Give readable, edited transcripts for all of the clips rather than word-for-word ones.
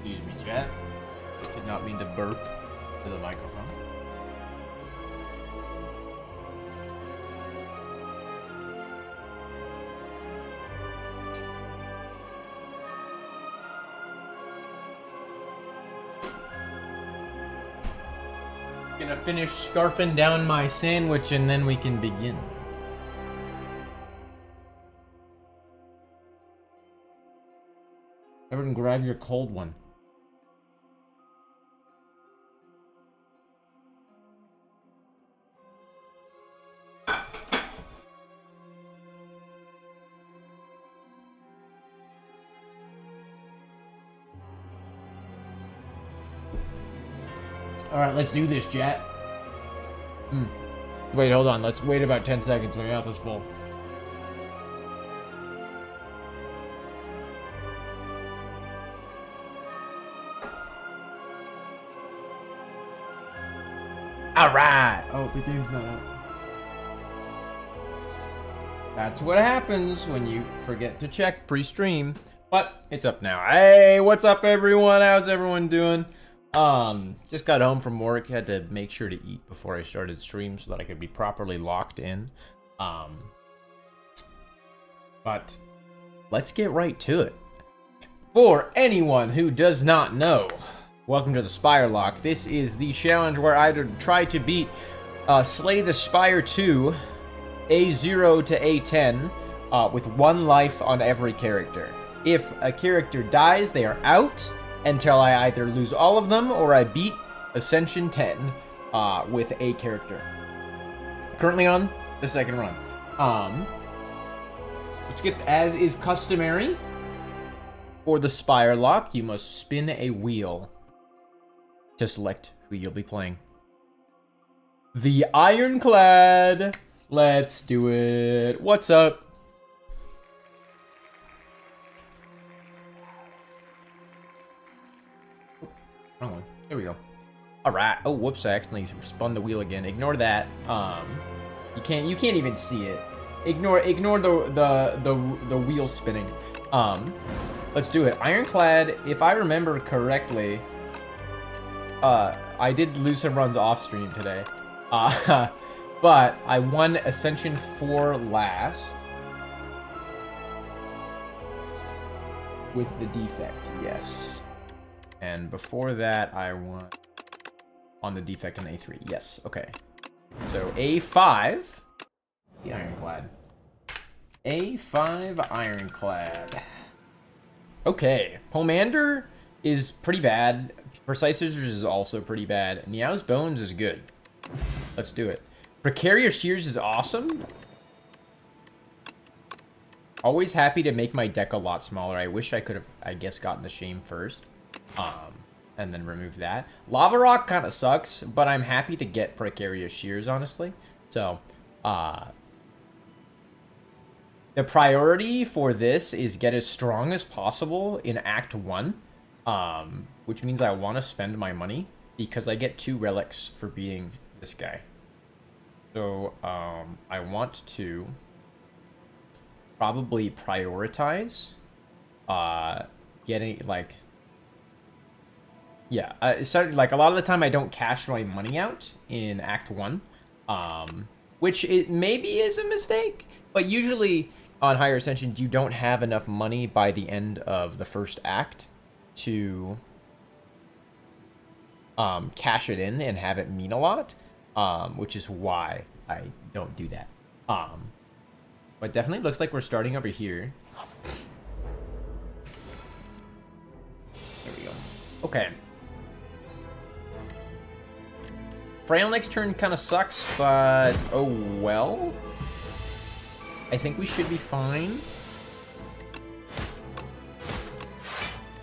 Excuse me, chat. Did not mean to burp to the microphone. Gonna finish scarfing down my sandwich and then we can begin. Everyone grab your cold one. Alright, let's do this, chat. Wait, hold on. Let's wait about 10 seconds. My mouth is full. Alright! Oh, the game's not out. That's what happens when you forget to check pre-stream. But it's up now. Hey, what's up, everyone? How's everyone doing? Just got home from work. Had to make sure to eat before I started stream so that I could be properly locked in. But let's get right to it. For anyone who does not know, welcome to the Spirelocke. This is the challenge where I try to beat Slay the Spire 2 A0 to A10 with 1 life on every character. If a character dies, they are out until I either lose all of them or I beat Ascension 10 with a character. Currently on the second run. Let's get, as is customary, for the Spirelocke, you must spin a wheel to select who you'll be playing. The Ironclad. Let's do it. What's up? Wrong one. There we go. All right. Oh, whoops! I accidentally spun the wheel again. Ignore that. You can't even see it. Ignore the wheel spinning. Let's do it. Ironclad. If I remember correctly, I did lose some runs off stream today. But I won Ascension 4 last with the defect. Yes. And before that, I won on the defect in A3. Yes, okay. So A5, the Ironclad. A5 Ironclad. Okay, Pomander is pretty bad. Precise Scissors is also pretty bad. Meow's Bones is good. Let's do it. Precarious Shears is awesome. Always happy to make my deck a lot smaller. I wish I could have, I guess, gotten the Shame first. And then remove that. Lava Rock kind of sucks, but I'm happy to get Precarious Shears, honestly. So, the priority for this is get as strong as possible in Act 1. Which means I want to spend my money because I get 2 relics for beating this guy. So, I want to probably prioritize getting, like... Yeah, like a lot of the time I don't cash my money out in Act 1, which it maybe is a mistake, but usually on higher ascensions, you don't have enough money by the end of the first act to cash it in and have it mean a lot, which is why I don't do that. But definitely looks like we're starting over here. There we go. Okay. Frail next turn kind of sucks, but oh well. I think we should be fine.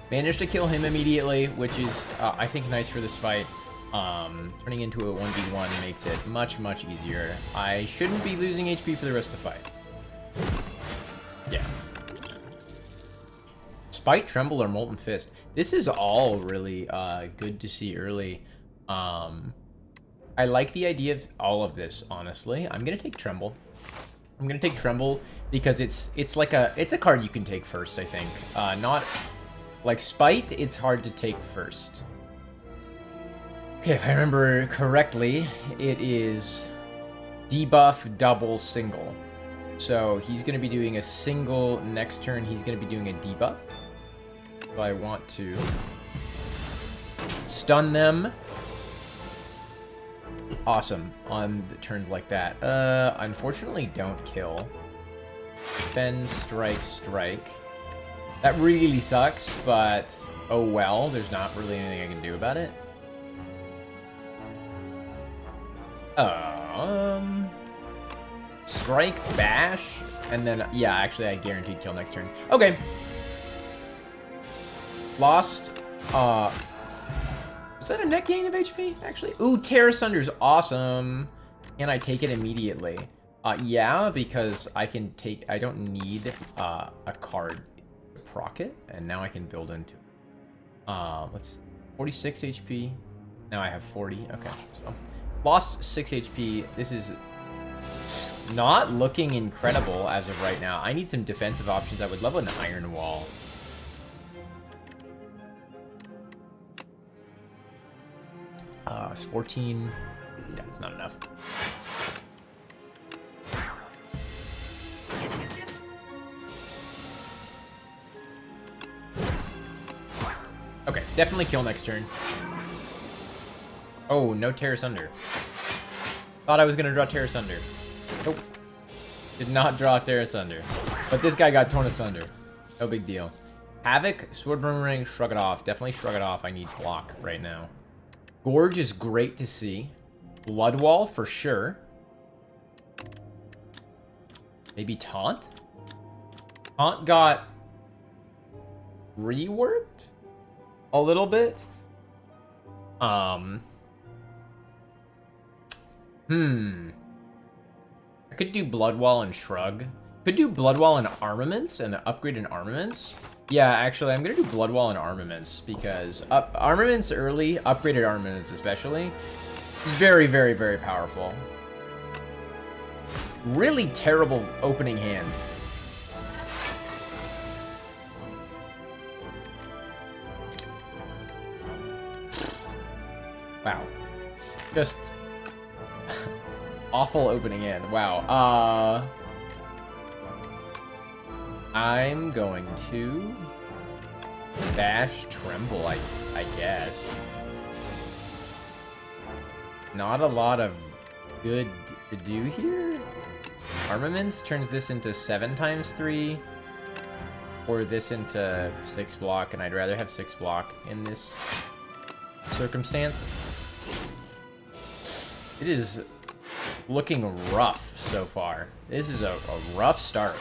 Managed to kill him immediately, which is, I think, nice for this fight. Turning into a 1v1 makes it much, much easier. I shouldn't be losing HP for the rest of the fight. Yeah. Spite, Tremble, or Molten Fist. This is all really good to see early. I like the idea of all of this, honestly. I'm gonna take Tremble. I'm gonna take Tremble because it's a card you can take first, I think. Not like Spite, it's hard to take first. Okay, if I remember correctly, it is debuff, double, single. So he's gonna be doing a single next turn. He's gonna be doing a debuff. If I want to stun them. Awesome on the turns like that. Unfortunately, don't kill. Defend, strike, strike. That really sucks, but oh well. There's not really anything I can do about it. Strike, bash, and then yeah, actually, I guaranteed kill next turn. Okay. Lost. Is that a net gain of HP, actually? Ooh, Tear Sunder's awesome. Can I take it immediately? Yeah, because I can take... I don't need a card to proc it, and now I can build into it. Let's... 46 HP. Now I have 40. Okay, so... Lost 6 HP. This is not looking incredible as of right now. I need some defensive options. I would love an Iron Wall. It's 14. Yeah, it's not enough. Okay, definitely kill next turn. Oh, no Tear Asunder. Thought I was gonna draw Tear Asunder. Nope. Did not draw Tear Asunder. But this guy got torn asunder. No big deal. Havoc, Sword Boomerang, shrug it off. Definitely shrug it off. I need block right now. Gorge is great to see. Blood Wall for sure. Maybe Taunt? Taunt got reworked a little bit. I could do Blood Wall and Shrug. Could do Blood Wall and Armaments and upgrade in Armaments. Yeah, actually, I'm gonna do Blood Wall and Armaments because Armaments early, upgraded Armaments especially, is very, very, very powerful. Really terrible opening hand. Wow. Just awful opening hand. Wow. I'm going to bash Tremble, I guess. Not a lot of good to do here. Armaments turns this into 7×3, or this into 6 block, and I'd rather have 6 block in this circumstance. It is looking rough so far. This is a rough start.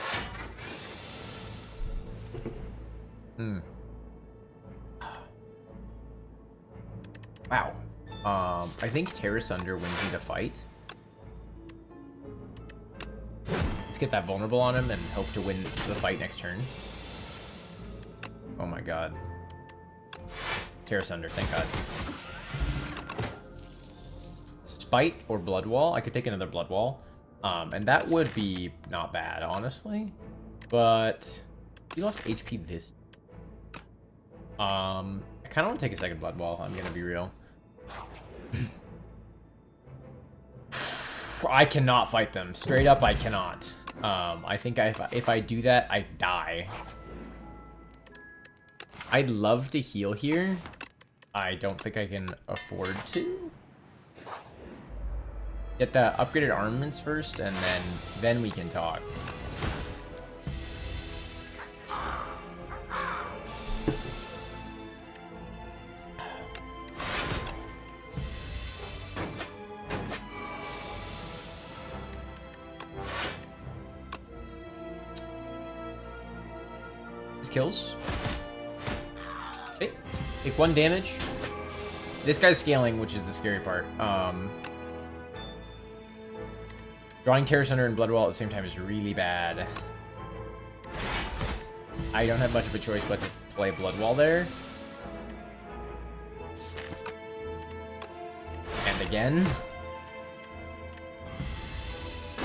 Wow. I think Tear Asunder wins me the fight. Let's get that vulnerable on him and hope to win the fight next turn. Oh my god. Tear Asunder, thank god. Spite or Blood Wall. I could take another Blood Wall. And that would be not bad, honestly. But he lost HP this. I kind of want to take a second Blood Wall, I'm gonna be real. I cannot fight them. Straight up, I cannot. I think if I do that, I die. I'd love to heal here. I don't think I can afford to. Get the upgraded armaments first, and then we can talk. Kills. Okay. Take 1 damage. This guy's scaling, which is the scary part. Drawing Terror Thunder and Blood Wall at the same time is really bad. I don't have much of a choice but to play Blood Wall there. And again.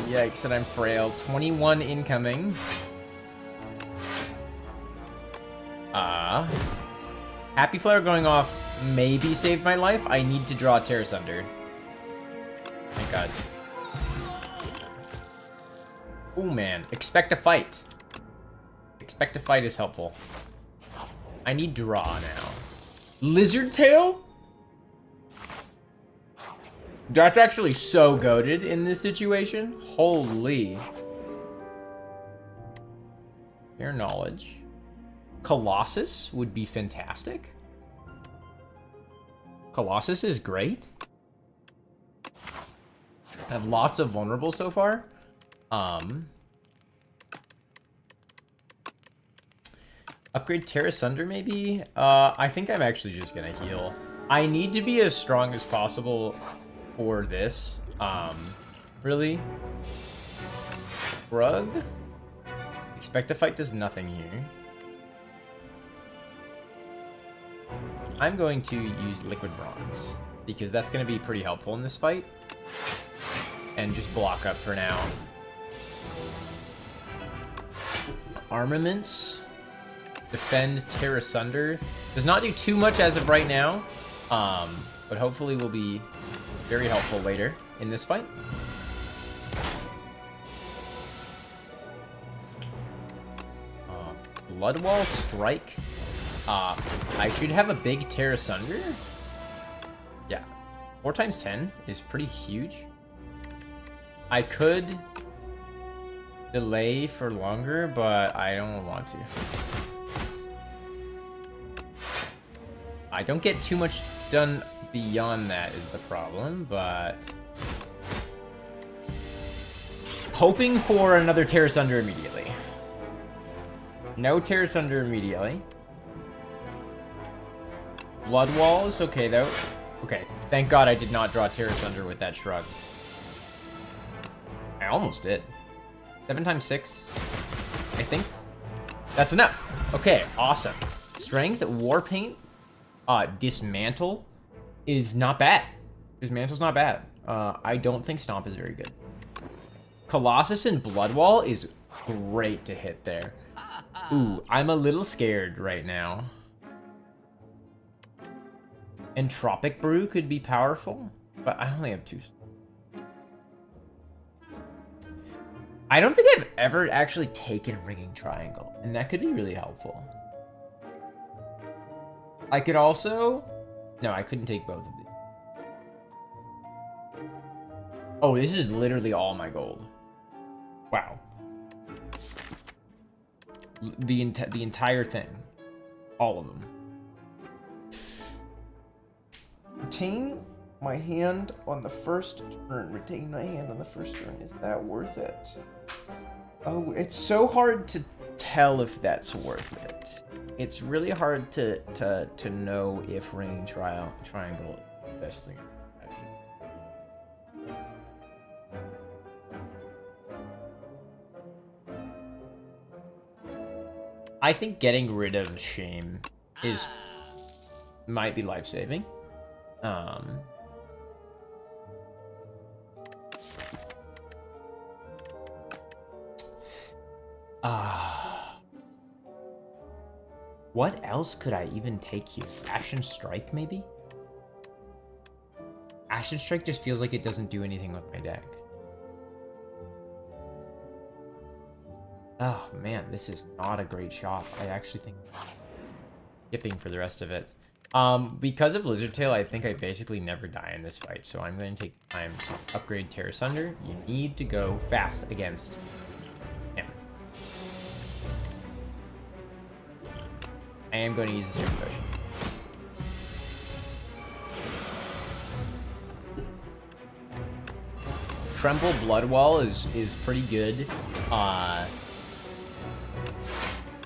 Yikes, and I'm frail. 21 incoming. Happy Flower going off maybe saved my life. I need to draw Terror Thunder. Thank God. Oh man, expect a fight. Expect a fight is helpful. I need draw now. Lizard Tail? That's actually so goated in this situation. Holy. Fair knowledge. Colossus would be fantastic. Colossus is great. I have lots of vulnerables so far. Upgrade Terra Sunder maybe? I think I'm actually just gonna heal. I need to be as strong as possible for this. Really? Shrug? Expect a fight does nothing here. I'm going to use Liquid Bronze, because that's going to be pretty helpful in this fight. And just block up for now. Armaments. Defend Terra Sunder. Does not do too much as of right now. But hopefully will be very helpful later in this fight. Blood Wall Strike. I should have a big Terra Sunder. Yeah. 4 times 10 is pretty huge. I could delay for longer, but I don't want to. I don't get too much done beyond that is the problem, but... hoping for another Terra Sunder immediately. No Terra Sunder immediately. Blood Wall is okay, though. Okay, thank God I did not draw Terra Sunder with that shrug. I almost did. 7 times 6, I think. That's enough. Okay, awesome. Strength, War Paint, Dismantle is not bad. Dismantle's not bad. I don't think Stomp is very good. Colossus and Blood Wall is great to hit there. Ooh, I'm a little scared right now. Entropic Brew could be powerful, but I only have 2. I don't think I've ever actually taken Ringing Triangle, and that could be really helpful. I could also... no, I couldn't take both of these. Oh, this is literally all my gold. Wow. The entire thing. All of them. Retain my hand on the first turn. Retain my hand on the first turn. Is that worth it? Oh, it's so hard to tell if that's worth it. It's really hard to know if Ringing Triangle is the best thing. I think getting rid of Shame might be life-saving. What else could I even take here? Ashen Strike, maybe? Ashen Strike just feels like it doesn't do anything with my deck. Oh man, this is not a great shop. I actually think skipping for the rest of it. Because of Lizard Tail, I think I basically never die in this fight, so I'm going to take time to upgrade Terra Sunder. You need to go fast against him. I am going to use the Super Potion. Tremble Blood Wall is pretty good.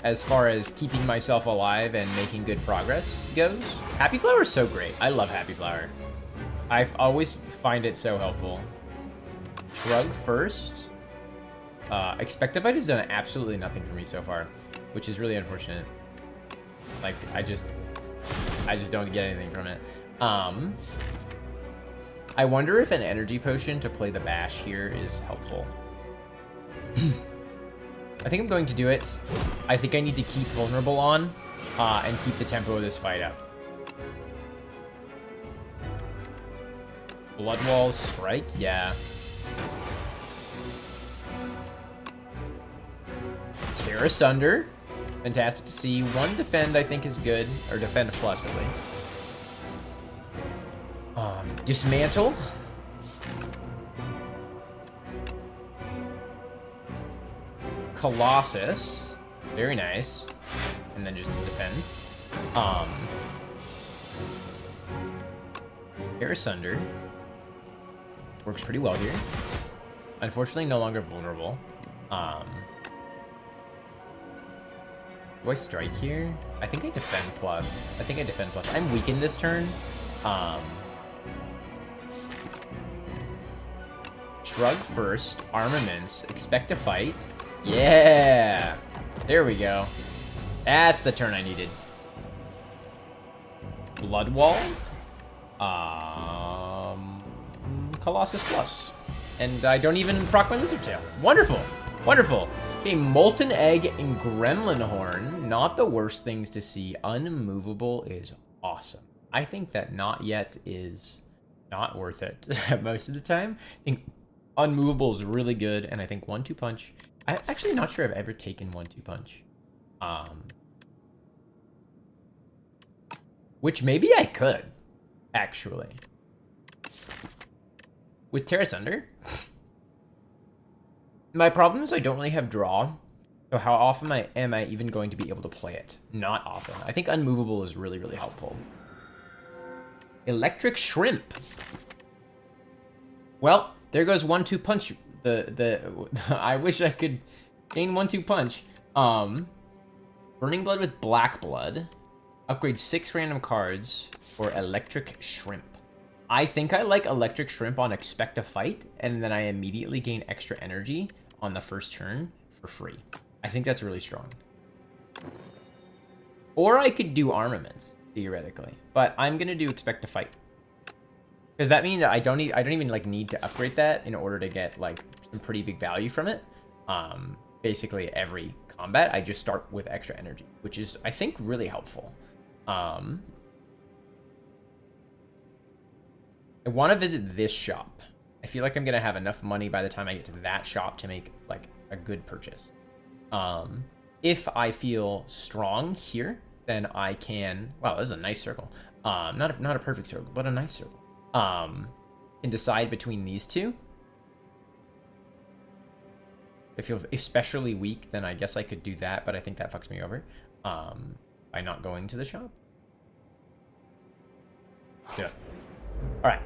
As far as keeping myself alive and making good progress goes. Happy Flower is so great. I love Happy Flower. I always find it so helpful. Shrug first. Expectify has done absolutely nothing for me so far, which is really unfortunate. Like, I just don't get anything from it. I wonder if an energy potion to play the bash here is helpful. I think I'm going to do it. I think I need to keep vulnerable on and keep the tempo of this fight up. Blood Walls strike? Yeah. Tear Asunder. Fantastic to see. One defend I think is good. Or defend plus at least. Dismantle. Colossus. Very nice. And then just defend. Tear Asunder. Works pretty well here. Unfortunately, no longer vulnerable. Do I strike here? I think I defend plus. I'm weakened this turn. Shrug first. Armaments. Expect to fight. Yeah! There we go. That's the turn I needed. Blood Wall. Colossus plus. And I don't even proc my Lizard Tail. Wonderful! Wonderful! Okay, Molten Egg and Gremlin Horn. Not the worst things to see. Unmovable is awesome. I think that not yet is not worth it most of the time. I think Unmovable is really good, and I think 1-2 punch. I'm actually not sure I've ever taken 1-2 punch. Which maybe I could, actually. With Tear Asunder. My problem is I don't really have draw. So how often am I even going to be able to play it? Not often. I think Unmovable is really, really helpful. Electric Shrimp. Well, there goes 1-2 punch. I wish I could gain 1-2 punch. Burning Blood with Black Blood. Upgrade 6 random cards for Electric Shrimp. I think I like Electric Shrimp on Expect a Fight, and then I immediately gain extra energy on the first turn for free. I think that's really strong. Or I could do Armaments, theoretically, but I'm gonna do Expect to Fight. Because that means I don't even like need to upgrade that in order to get like some pretty big value from it. Basically every combat I just start with extra energy, which is I think really helpful. I want to visit this shop. I feel like I'm gonna have enough money by the time I get to that shop to make like a good purchase. If I feel strong here, then I can. Wow, this is a nice circle. Not a perfect circle, but a nice circle. Can decide between these two. If I feel especially weak, then I guess I could do that, but I think that fucks me over. By not going to the shop. Let's do it. Alright.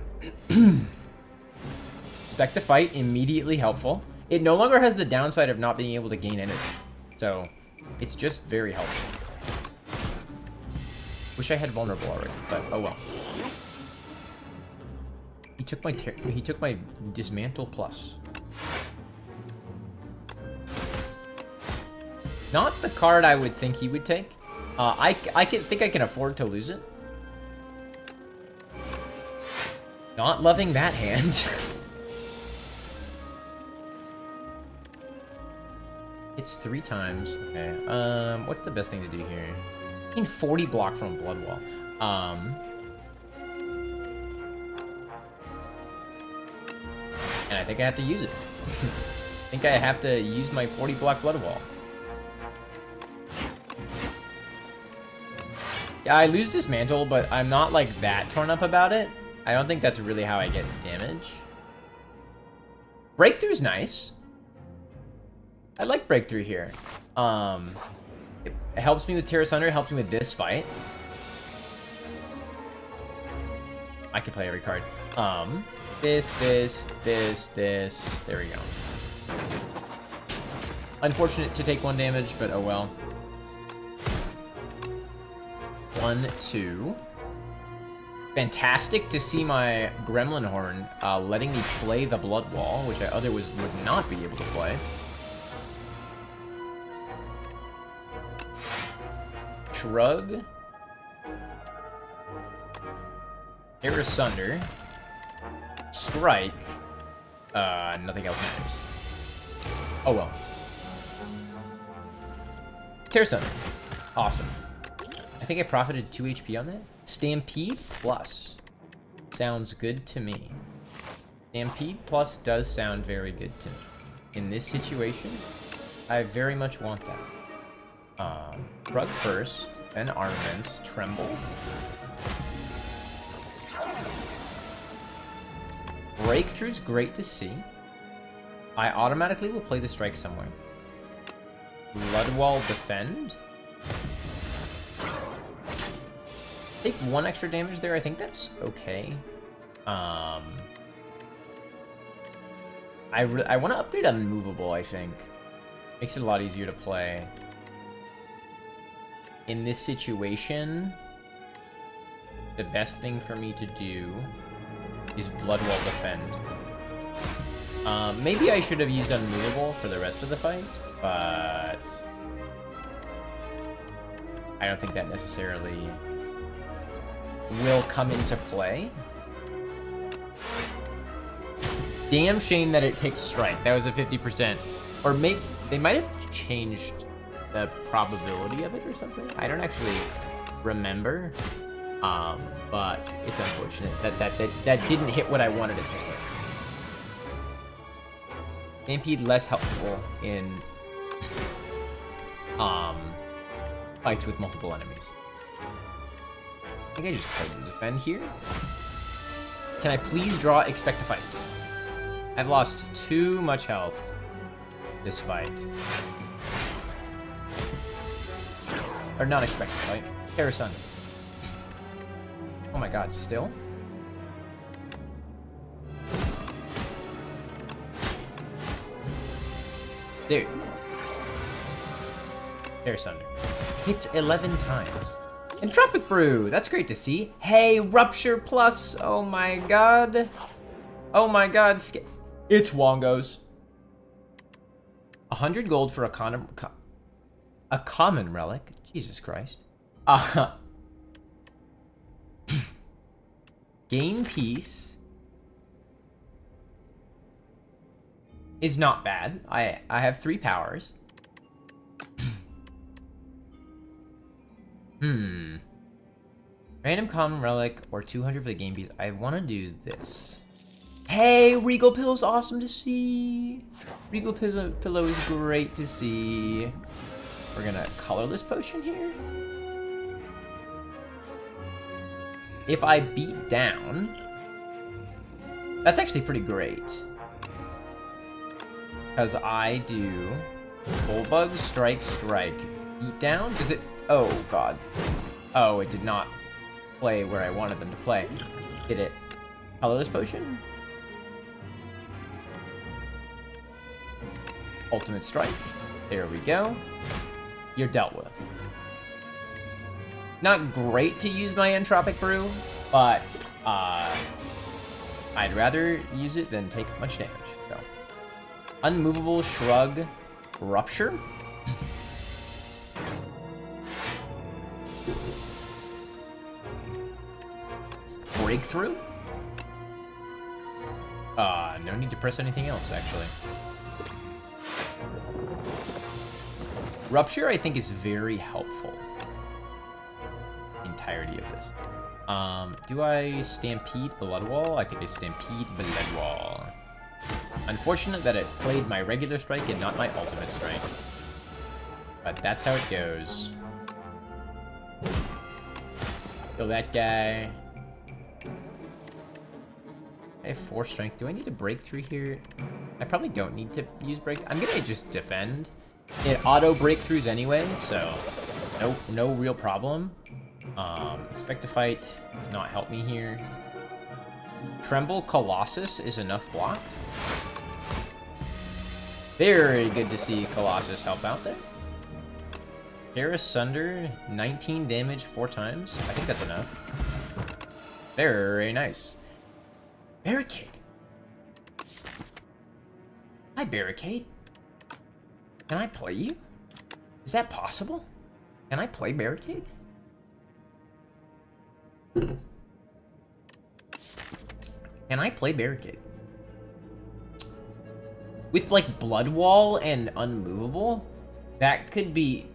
Expect to Fight, immediately helpful. It no longer has the downside of not being able to gain energy. So, it's just very helpful. Wish I had Vulnerable already, but oh well. He took my Dismantle plus. Not the card I would think he would take. I think I can afford to lose it. Not loving that hand. It's 3 times. Okay. What's the best thing to do here? I mean, 40 block from Blood Wall. And I think I have to use it. I think I have to use my 40 block Blood Wall. Yeah, I lose Dismantle, but I'm not, like, that torn up about it. I don't think that's really how I get damage. Breakthrough's nice. I like Breakthrough here. It helps me with Tear Asunder, helps me with this fight. I can play every card. This. There we go. Unfortunate to take 1 damage, but oh well. 1, 2. Fantastic to see my Gremlin Horn letting me play the Blood Wall, which I otherwise would not be able to play. Shrug. Tear Asunder. Strike. Nothing else matters. Oh well. Tear Asunder. Awesome. I think I profited 2 HP on that. Stampede plus. Sounds good to me. Stampede plus does sound very good to me. In this situation, I very much want that. Shrug first, then Armaments, Tremble. Breakthrough's great to see. I automatically will play the Strike somewhere. Bloodwall Defend. Take 1 extra damage there. I think that's okay. I want to upgrade Unmovable, I think. Makes it a lot easier to play. In this situation, the best thing for me to do is Bloodwall Defend. Maybe I should have used Unmovable for the rest of the fight, but I don't think that necessarily will come into play. Damn shame that it picked Strike. That was a 50%. Or maybe they might have changed the probability of it or something. I don't actually remember. But it's unfortunate that didn't hit what I wanted it to hit. Stampede less helpful in fights with multiple enemies. I think I just played the Defend here. Can I please draw Expect to Fight? I've lost too much health this fight. Or not Expect to Fight. Tear Asunder. Oh my god, still? Dude. Tear Asunder. Hits 11 times. Entropic Brew! That's great to see. Hey, Rupture Plus! Oh my god. Oh my god. It's Wongos. 100 gold for a common relic. Jesus Christ. Gain Peace is not bad. I have 3 powers. Random common relic or 200 for the game piece. I want to do this. Hey, Regal Pillow's awesome to see. Regal Pillow is great to see. We're gonna colorless potion here. If I beat down, that's actually pretty great. Because I do Bullbug, Strike, Strike. Beat down? Does it? Oh, God. Oh, it did not play where I wanted them to play. Did it? Colorless potion? Ultimate Strike. There we go. You're dealt with. Not great to use my Entropic Brew, but I'd rather use it than take much damage. So, Unmovable, Shrug, Rupture. Breakthrough. No need to press anything else, actually. Rupture, I think, is very helpful. Entirety of this. Do I Stampede Bloodwall? I think I Stampede Bloodwall. Unfortunate that it played my regular strike and not my ultimate strike. But that's how it goes. Kill that guy. I have 4 strength. Do I need to break through here? I probably don't need to use break. I'm gonna just defend. It auto breakthroughs anyway, so no real problem. Expect to fight does not help me here. Tremble Colossus is enough block. Very good to see Colossus help out there. Tear Asunder, 19 damage 4 times. I think that's enough. Very nice. Barricade. Hi, Barricade. Can I play you? Is that possible? Can I play Barricade? Can I play Barricade? With, like, Blood Wall and Unmovable? That could be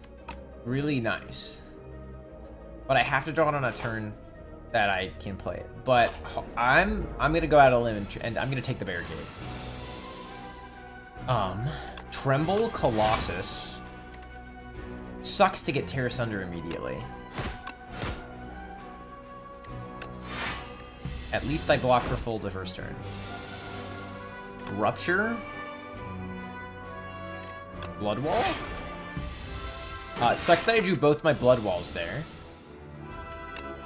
really nice. But I have to draw it on a turn that I can play it. But I'm gonna go out on a limb and I'm gonna take the Barricade. Tremble Colossus. Sucks to get Tear Asunder immediately. At least I block for full the first turn. Rupture. Blood Wall. Sucks that I drew both my Blood Walls there.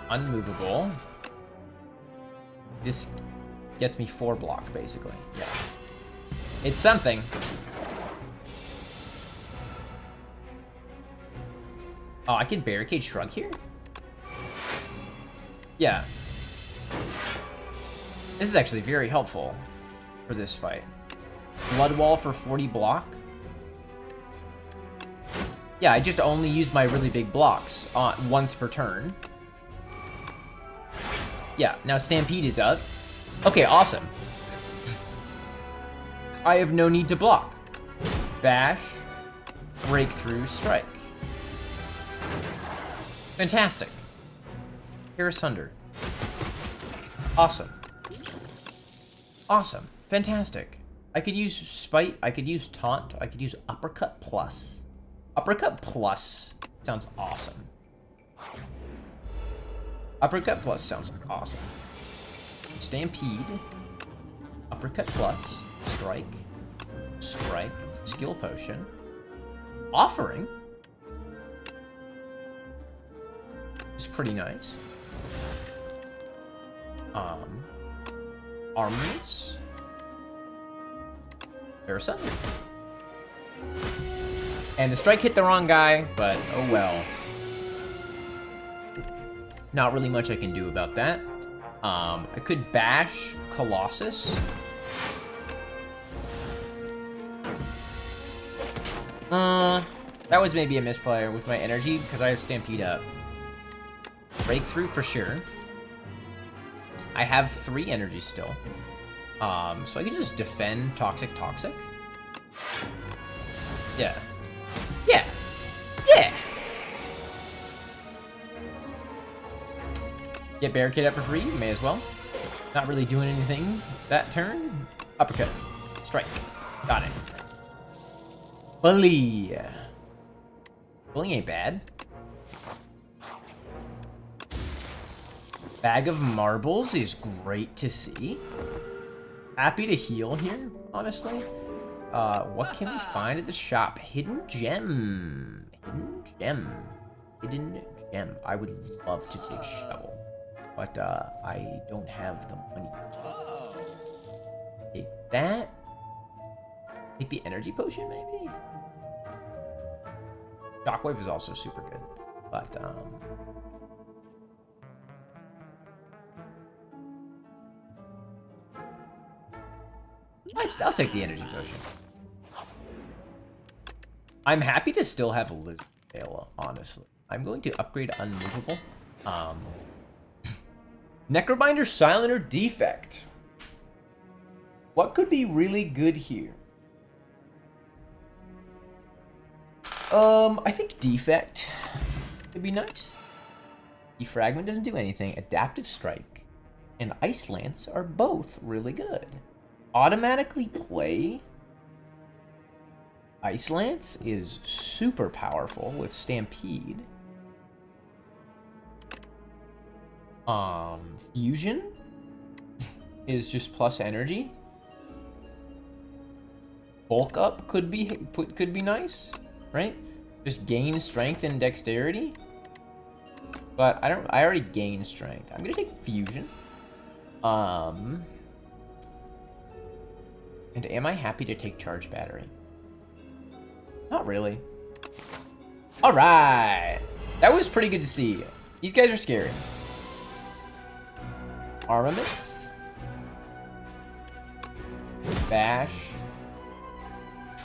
Unmovable. This gets me 4 block, basically. Yeah. It's something. Oh, I can Barricade Shrug here? Yeah. This is actually very helpful for this fight. Blood Wall for 40 block. Yeah, I just only use my really big blocks once per turn. Yeah, now Stampede is up. Okay, awesome. I have no need to block. Bash, Breakthrough, Strike. Fantastic. Tear Asunder. Awesome. Awesome. Fantastic. I could use Spite, I could use Taunt, I could use Uppercut Plus. Uppercut Plus sounds awesome. Uppercut Plus sounds awesome. Stampede. Uppercut Plus. Strike. Strike. Skill Potion. Offering. It's pretty nice. Armaments. Tear Asunder. And the strike hit the wrong guy, but oh well. Not really much I can do about that. I could bash Colossus. That was maybe a misplay with my energy because I have Stampede up. Breakthrough for sure. I have 3 energy still. So I can just defend Toxic. Yeah. Yeah. Yeah. Get Barricade up for free, may as well. Not really doing anything that turn. Uppercut. Strike. Got it. Bully. Bully ain't bad. Bag of Marbles is great to see. Happy to heal here, honestly. What can we find at the shop? Hidden Gem. Hidden Gem. Hidden Gem. I would love to take Shovel, but I don't have the money. Take that. Take the Energy Potion, maybe? Shockwave is also super good, but I'll take the Energy Potion. I'm happy to still have Lizard Tail, honestly. I'm going to upgrade Unmovable. Necrobinder, Silenter, Defect. What could be really good here? I think Defect would be nice. Defragment doesn't do anything. Adaptive Strike and Ice Lance are both really good. Automatically play Ice Lance is super powerful with Stampede. Fusion is just plus energy. Bulk up could be nice, right? Just gain strength and dexterity. But I already gained strength. I'm gonna take fusion. And am I happy to take charge battery? Not really. All right, that was pretty good to see. These guys are scary. Armaments. Bash.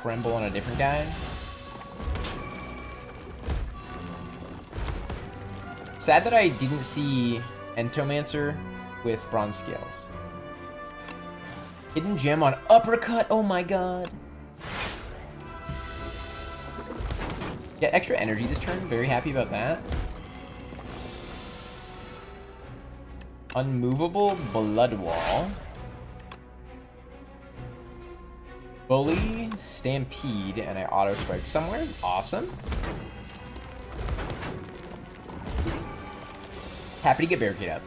Tremble on a different guy. Sad that I didn't see Entomancer with bronze scales. Hidden gem on uppercut. Oh my god. Get extra energy this turn. Very happy about that. Unmovable blood wall. Bully, stampede, and I auto strike somewhere. Awesome. Happy to get barricade up.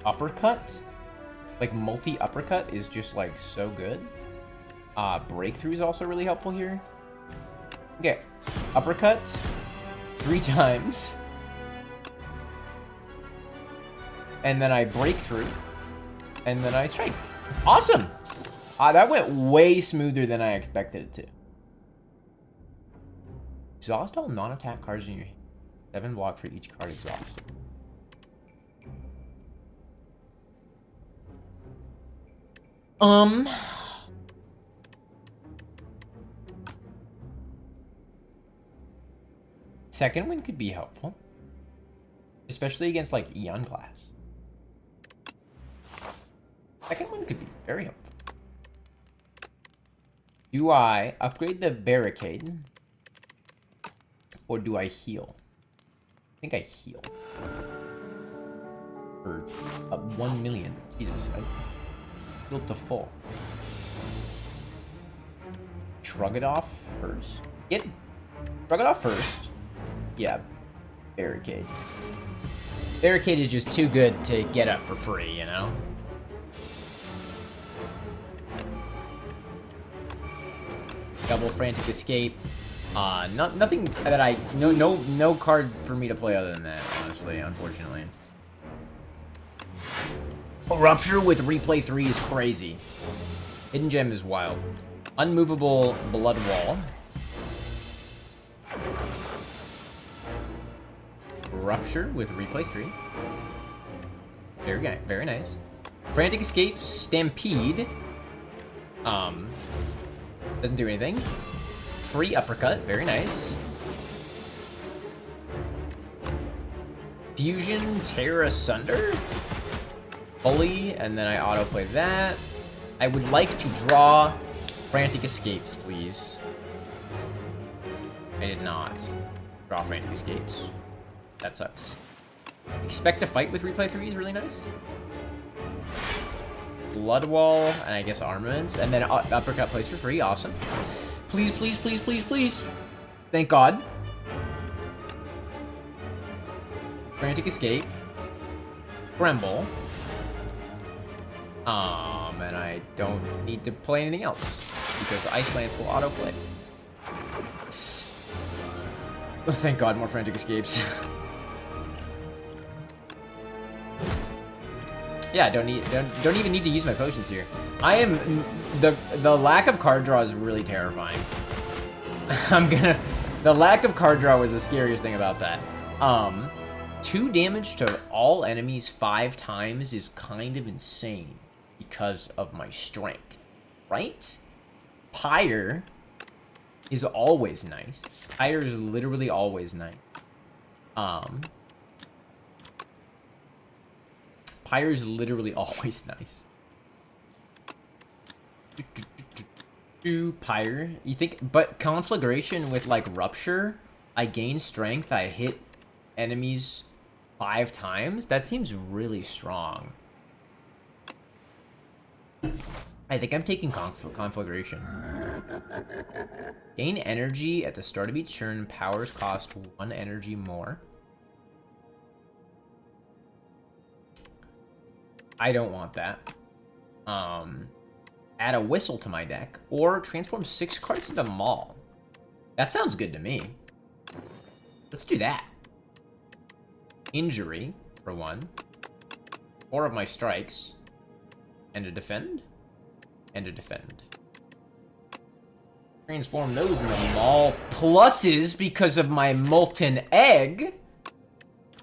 Uppercut, like multi uppercut is just like so good. Breakthrough is also really helpful here. Okay, uppercut 3 times, and then I break through, and then I strike. Awesome. That went way smoother than I expected it to. Exhaust all non-attack cards in your hand. 7 block for each card exhausted. Second wind could be helpful, especially against like Ironclad. Second one could be very helpful. Do I upgrade the barricade? Or do I heal? I think I heal. For 1 million. Jesus, I built the full. Shrug it off first. Shrug it off first. Yeah. Barricade. Barricade is just too good to get up for free, you know? Double frantic escape. Nothing that no card for me to play other than that, honestly, unfortunately. Rupture with replay 3 is crazy. Hidden gem is wild. Unmovable blood wall. Rupture with replay 3. Very nice. Frantic escape, stampede. Doesn't do anything. Free uppercut, very nice. Fusion, tear asunder. Bully, and then I autoplay that. I would like to draw frantic escapes, please. I did not draw frantic escapes. That sucks. Expect to fight with replay 3 is really nice. Blood wall, and I guess armaments, and then uppercut plays for free. Awesome. Please, please, please, please, please. Thank God. Frantic escape. Tremble. And I don't need to play anything else because Ice Lance will autoplay. Oh, thank God, more frantic escapes. Yeah, don't even need to use my potions here. I am the lack of card draw is really terrifying. The lack of card draw was the scariest thing about that. 2 damage to all enemies 5 times is kind of insane because of my strength, right? Pyre is always nice. Pyre is literally always nice. Pyre is literally always nice. Pyre, you think, but conflagration with like rupture, I gain strength, I hit enemies 5 times? That seems really strong. I think I'm taking conflagration. Gain energy at the start of each turn, powers cost 1 energy more. I don't want that. Add a whistle to my deck, or transform 6 cards into Maul. That sounds good to me. Let's do that. Injury, for 1. 4 of my strikes. And a defend. And a defend. Transform those into Maul pluses because of my Molten Egg.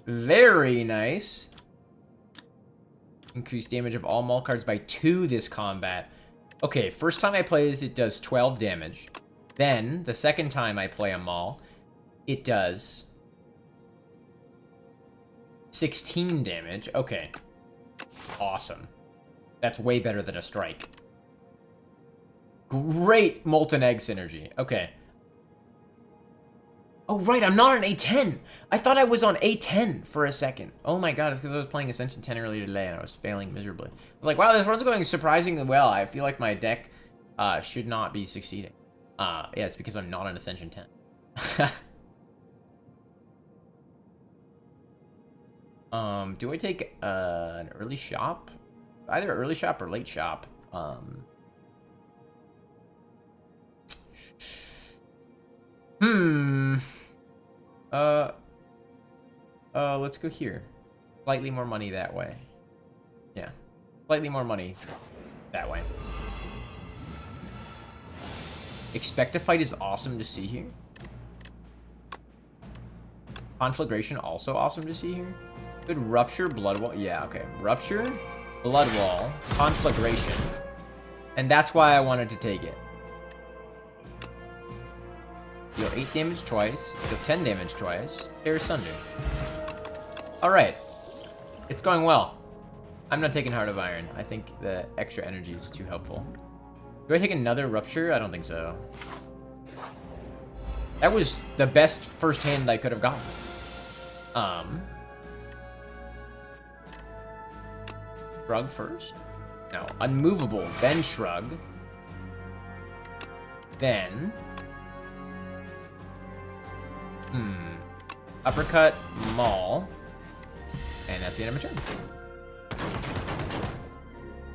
Very nice. Increase damage of all Maul cards by 2 this combat. Okay, first time I play this, it does 12 damage. Then, the second time I play a Maul, it does 16 damage. Okay. Awesome. That's way better than a strike. Great Molten Egg synergy. Okay. Oh, right, I'm not on A10. I thought I was on A10 for a second. Oh my god, it's because I was playing Ascension 10 earlier today and I was failing miserably. I was like, wow, this run's going surprisingly well. I feel like my deck should not be succeeding. Yeah, it's because I'm not on Ascension 10. Do I take an early shop? Either early shop or late shop. Let's go here. Slightly more money that way. Yeah. Slightly more money that way. Expect a Fight is awesome to see here. Conflagration also awesome to see here. Good Rupture, Blood Wall. Yeah, okay. Rupture, Blood Wall, Conflagration. And that's why I wanted to take it. Deal 8 damage twice, deal 10 damage twice, tear asunder. Alright. It's going well. I'm not taking Heart of Iron. I think the extra energy is too helpful. Do I take another Rupture? I don't think so. That was the best first hand I could have gotten. Shrug first? No. Unmovable, then Shrug. Then... Uppercut, Maul. And that's the end of my turn.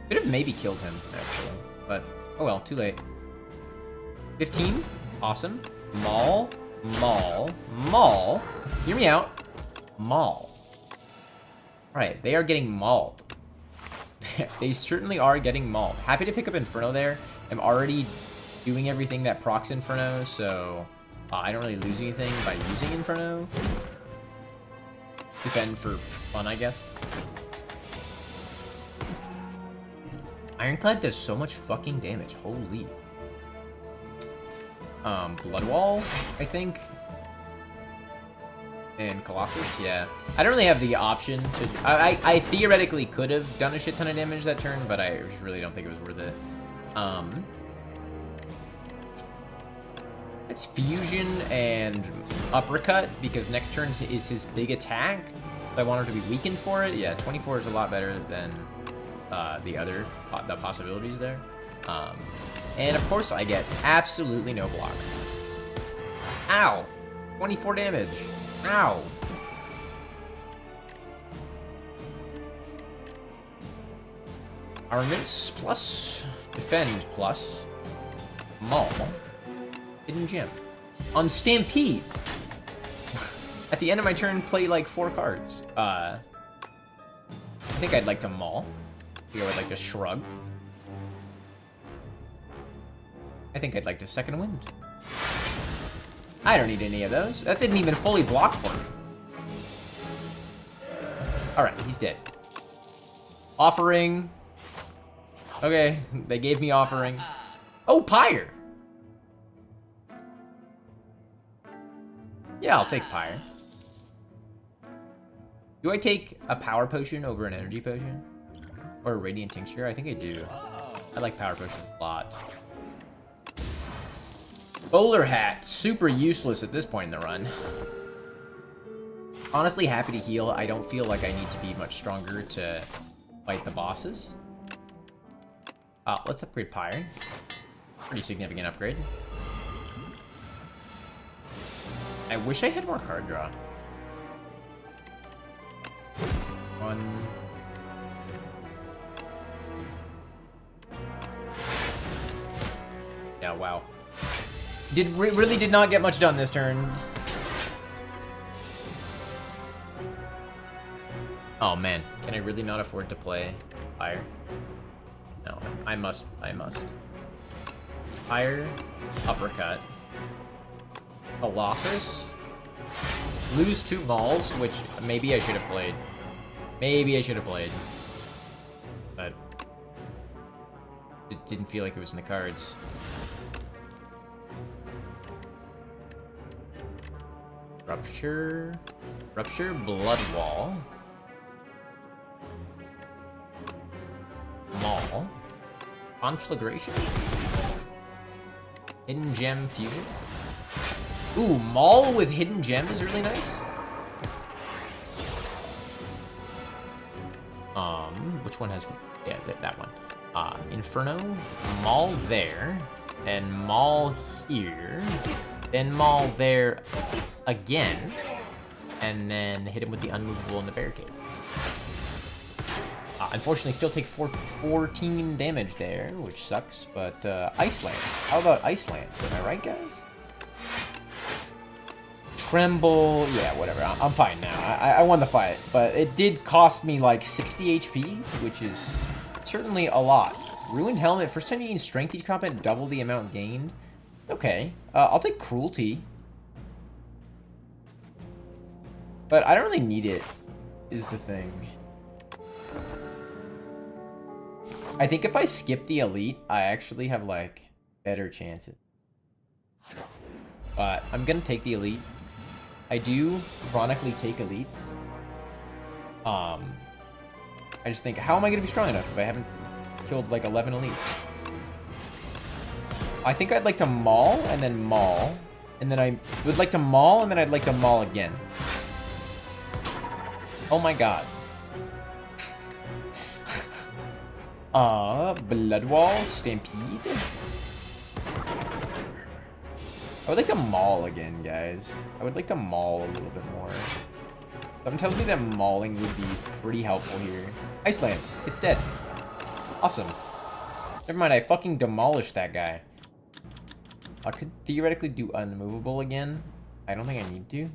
Could have maybe killed him, actually. But, oh well, too late. 15. Awesome. Maul. Maul. Maul. Hear me out. Maul. Alright, they are getting mauled. They certainly are getting mauled. Happy to pick up Inferno there. I'm already doing everything that procs Inferno, so... I don't really lose anything by using Inferno. Defend for fun, I guess. Ironclad does so much fucking damage. Holy. Blood Wall, I think. And Colossus, yeah. I don't really have the option to... I theoretically could have done a shit ton of damage that turn, but I just really don't think it was worth it. It's Fusion and Uppercut, because next turn is his big attack. So I want him to be weakened for it. Yeah, 24 is a lot better than the possibilities there. And of course I get absolutely no block. Ow! 24 damage. Ow! Armaments plus, Defend plus, Maul. Hidden Gem. On Stampede! At the end of my turn, play like 4 cards. I think I'd like to Maul. I think I would like to Shrug. I think I'd like to Second Wind. I don't need any of those. That didn't even fully block for me. Alright, he's dead. Offering. Okay, they gave me Offering. Oh, Pyre! Yeah, I'll take Pyre. Do I take a Power Potion over an Energy Potion? Or a Radiant Tincture? I think I do. I like Power Potions a lot. Bowler Hat. Super useless at this point in the run. Honestly, happy to heal. I don't feel like I need to be much stronger to fight the bosses. Let's upgrade Pyre. Pretty significant upgrade. I wish I had more card draw. 1, Yeah, wow. Really did not get much done this turn. Oh man, can I really not afford to play fire? No, I must. Fire, uppercut, Colossus, lose 2 Mauls, which maybe I should have played. But it didn't feel like it was in the cards. Rupture, Blood Wall, Maul, Conflagration, Hidden Gem Fusion. Ooh, Maul with Hidden Gem is really nice. Which one has... Yeah, that one. Inferno, Maul there, and Maul here, then Maul there again, and then hit him with the unmovable and the barricade. Unfortunately, still take 14 damage there, which sucks, but Ice Lance. How about Ice Lance? Am I right, guys? Tremble, yeah, whatever. I'm fine now. I won the fight, but it did cost me like 60 HP, which is certainly a lot. Ruined Helmet, first time you gain strength each combat, double the amount gained. Okay, I'll take Cruelty. But I don't really need it, is the thing. I think if I skip the Elite, I actually have, like, better chances. But I'm gonna take the Elite. I do chronically take Elites. I just think, how am I gonna be strong enough if I haven't killed, like, 11 Elites? I think I'd like to Maul, and then Maul. And then I would like to Maul, and then I'd like to Maul again. Oh my god. Blood Wall, Stampede. I would like to Maul again, guys. I would like to Maul a little bit more. Something tells me that mauling would be pretty helpful here. Ice Lance, it's dead. Awesome. Never mind, I fucking demolished that guy. I could theoretically do unmovable again. I don't think I need to.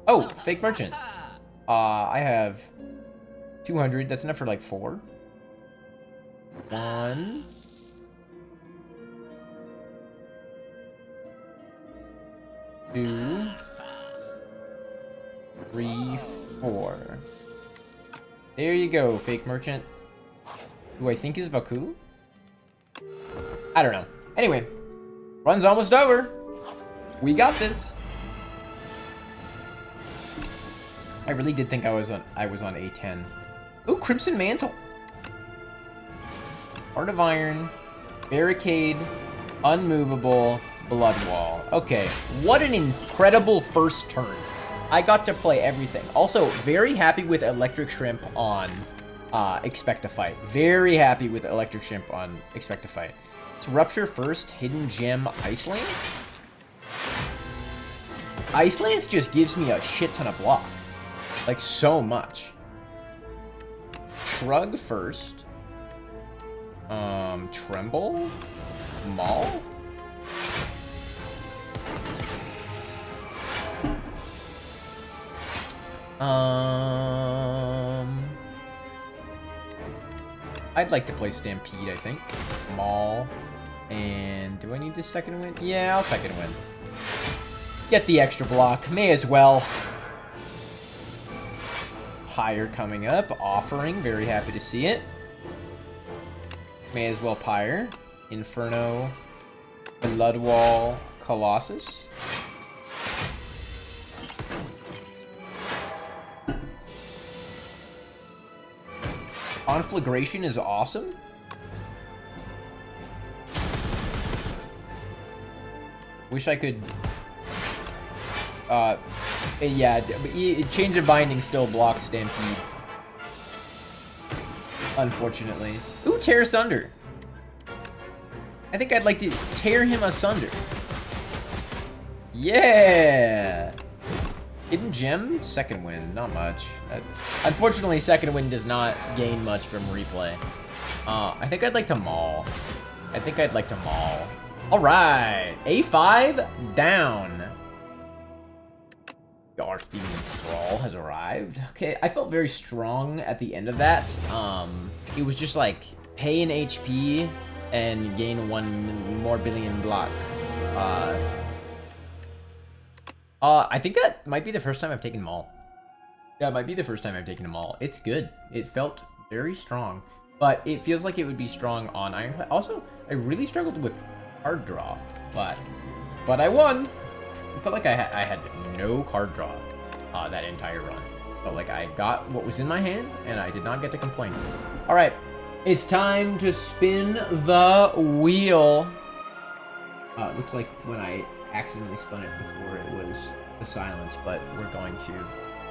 Oh, Fake Merchant. I have 200. That's enough for like 4. 1. 2. 3, 4. There you go, Fake Merchant. Who I think is Baku? I don't know. Anyway, run's almost over. We got this. I really did think I was on A10. Ooh, Crimson Mantle. Heart of Iron, Barricade, Unmovable, Blood Wall. Okay, what an incredible first turn. I got to play everything. Also, very happy with Electric Shrimp on Expect to Fight. Very happy with Electric Shrimp on Expect to Fight. It's Rupture first, Hidden Gem, Ice Lance. Ice Lance just gives me a shit ton of block. Like, so much. Shrug first. Tremble? Maul? I'd like to play Stampede, I think. Maul. And do I need the second win? Yeah, I'll second win. Get the extra block. May as well. Pyre coming up. Offering. Very happy to see it. May as well Pyre. Inferno. Blood Wall. Colossus. Conflagration is awesome. Wish I could... yeah, Change of Binding still blocks Stampede. Unfortunately. Ooh, Tear Asunder. I think I'd like to tear him asunder. Yeah! Hidden Gem, second win, not much. Unfortunately, second win does not gain much from replay. I think I'd like to Maul. I think I'd like to maul. Alright, A5 down. The Archdemon Thrall has arrived. Okay, I felt very strong at the end of that. It was just like, pay an HP and gain 1 more billion block. I think that might be the first time I've taken Maul. Yeah, it might be the first time I've taken a Maul. It's good. It felt very strong, but it feels like it would be strong on Ironclad. Also, I really struggled with card draw, but I won. It felt like I had no card draw that entire run. Felt like I got what was in my hand, and I did not get to complain. All right, it's time to spin the wheel. It looks like when I accidentally spun it before it was the silence, but we're going to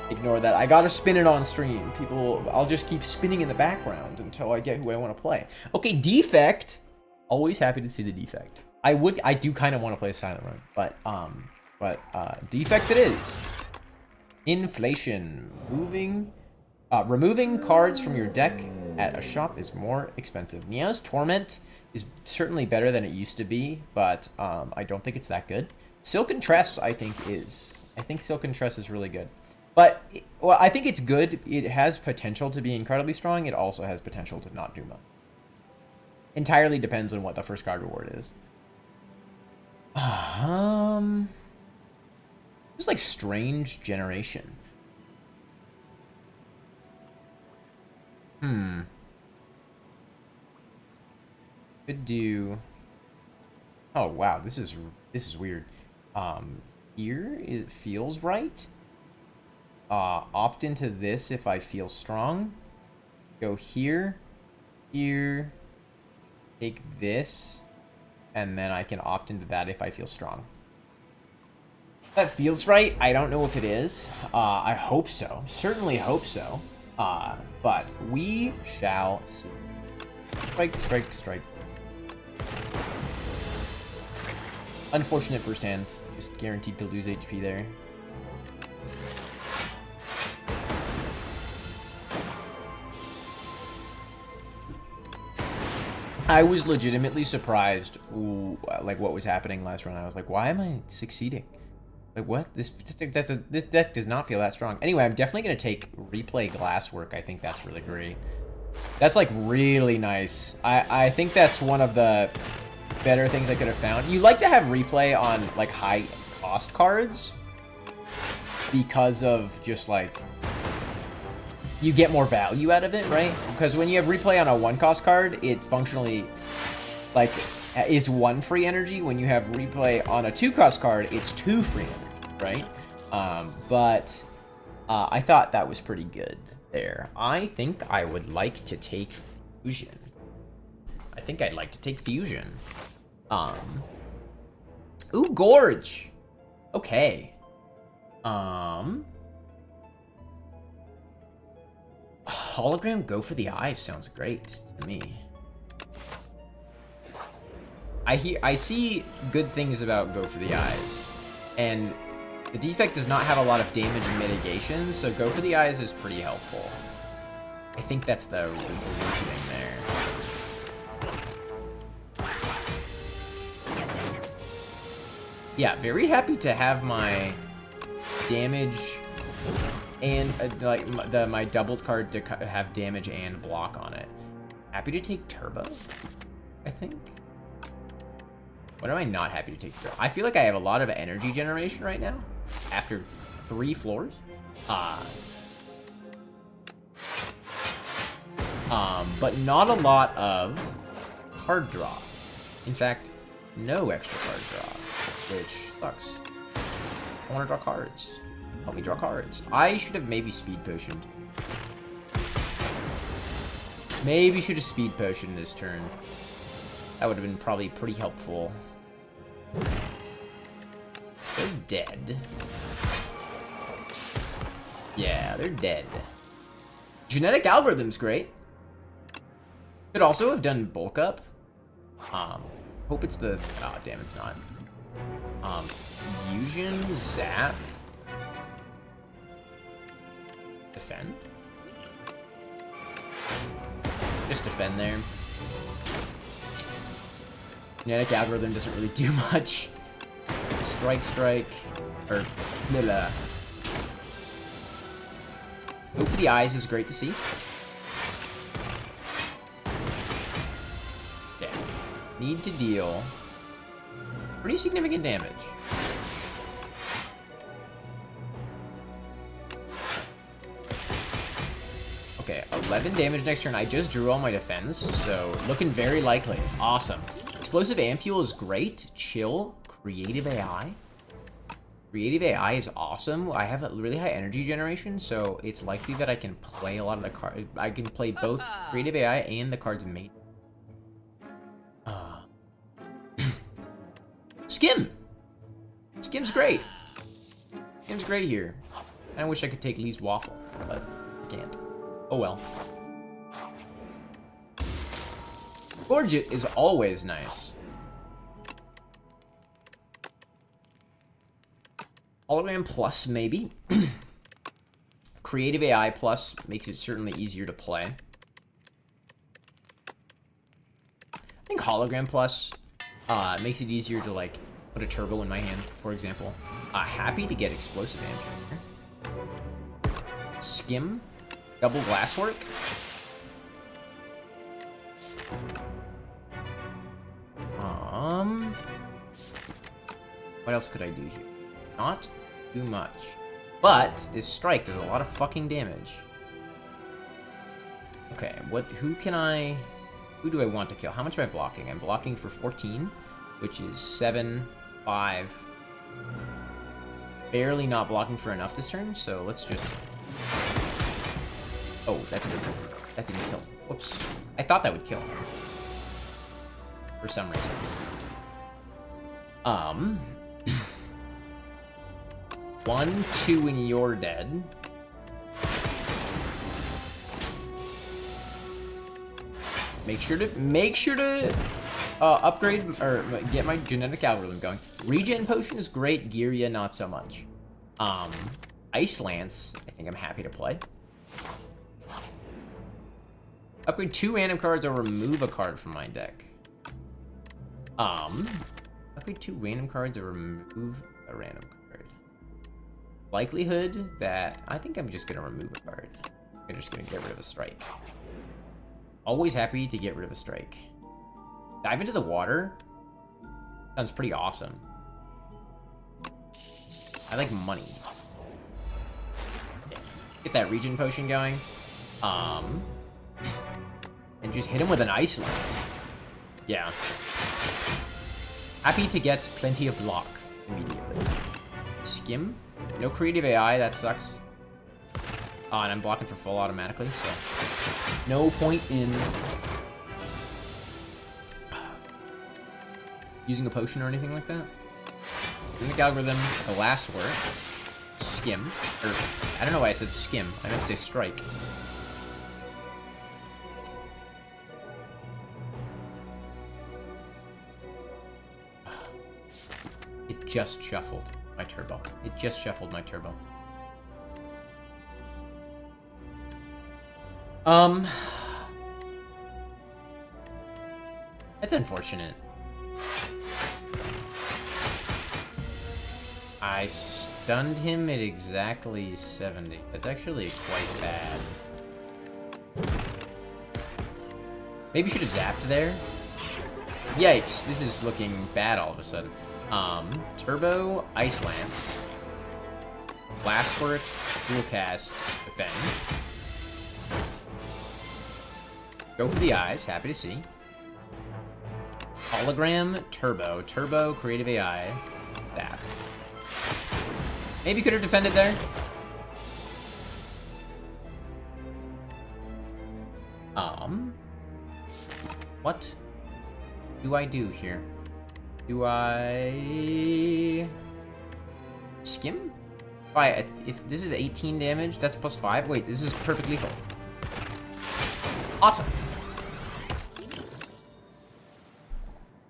ignore that. I gotta spin it on stream. People, I'll just keep spinning in the background until I get who I want to play. Okay, defect. Always happy to see the defect. I do kind of want to play a silent run, but defect it is. Inflation. Removing cards from your deck at a shop is more expensive. Nia's Torment is certainly better than it used to be, but I don't think it's that good. Silken Tress, I think Silken Tress is really good. But, well, I think it's good. It has potential to be incredibly strong. It also has potential to not do much. Entirely depends on what the first card reward is. Just like Strange Generation. Could do... Oh, wow, this is weird. Here, it feels right. Opt into this if I feel strong. Go here, here, take this, and then I can opt into that if I feel strong. That feels right. I don't know if it is. I hope so. Certainly hope so. But we shall see. Strike, strike, strike. Unfortunate first hand. Just guaranteed to lose HP there. I was legitimately surprised, like, what was happening last run. I was like, why am I succeeding? Like, what? This deck does not feel that strong. Anyway, I'm definitely going to take Replay Glasswork. I think that's really great. That's, like, really nice. I think that's one of the better things I could have found. You like to have Replay on, like, high-cost cards because of just, like... You get more value out of it, right? Because when you have Replay on a 1-cost card, it functionally, like, is 1 free energy. When you have Replay on a 2-cost card, it's 2 free energy, right? But I thought that was pretty good there. I think I would like to take Fusion. I think I'd like to take Fusion. Ooh, Gorge! Okay. Hologram Go for the Eyes sounds great to me. I see good things about Go for the Eyes, and the defect does not have a lot of damage mitigation, so Go for the Eyes is pretty helpful. I think that's the reasoning there. Yeah, very happy to have my damage and like my doubled card to have damage and block on it. Happy to take Turbo, I think. What am I not happy to take? I feel like I have a lot of energy generation right now after 3 floors. But not a lot of card draw. In fact, no extra card draw, which sucks. I want to draw cards. Help me draw cards. I should have maybe speed potioned. Maybe should have speed potioned this turn. That would have been probably pretty helpful. They're dead. Yeah, they're dead. Genetic algorithm's great. Could also have done bulk up. Hope it's the... Oh, damn, it's not. Fusion, Zap. Defend? Just defend there. Genetic algorithm doesn't really do much. Strike, or blah. Go for the eyes is great to see. Okay. Need to deal pretty significant damage. Okay, 11 damage next turn. I just drew all my defense, so looking very likely. Awesome. Explosive Ampule is great. Chill. Creative AI. Creative AI is awesome. I have a really high energy generation, so it's likely that I can play a lot of the cards. I can play both Creative AI and the cards made. Skim! Skim's great. Skim's great here. I wish I could take Lee's Waffle, but I can't. Oh well. Gorget is always nice. Hologram Plus, maybe. Creative AI Plus makes it certainly easier to play. I think Hologram Plus makes it easier to, like, put a turbo in my hand, for example. Happy to get Explosive Ampule here. Skim. Double Glasswork. What else could I do here? Not too much. But this strike does a lot of fucking damage. Okay, who do I want to kill? How much am I blocking? I'm blocking for 14, which is 7, 5. Barely not blocking for enough this turn, so let's just... Oh, that didn't kill. Whoops. I thought that would kill. For some reason. 1, 2, and you're dead. Make sure to upgrade or get my genetic algorithm going. Regen potion is great. Giria not so much. Ice Lance, I think I'm happy to play. Upgrade 2 random cards or remove a card from my deck. Upgrade 2 random cards or remove a random card. Likelihood that I think I'm just gonna remove a card. I'm just gonna get rid of a strike. Always happy to get rid of a strike. Dive into the water. Sounds pretty awesome. I like money. Yeah. Get that regen potion going. And just hit him with an Ice Lance. Yeah. Happy to get plenty of block immediately. Skim. No creative AI, that sucks. And I'm blocking for full automatically, so no point in using a potion or anything like that. Genetic algorithm, the last word. Skim. Or, I don't know why I said skim. I meant to say strike. It just shuffled my turbo. It just shuffled my turbo. That's unfortunate. I stunned him at exactly 70. That's actually quite bad. Maybe should have zapped there. Yikes, this is looking bad all of a sudden. Turbo, Ice Lance. Blastwork, Dual Cast, Defend. Go for the eyes, happy to see. Hologram, Turbo, Turbo, Creative AI, that. Maybe could have defended there. What do I do here? Do I skim? Alright, if this is 18 damage, that's +5. Wait, this is perfect lethal. Awesome.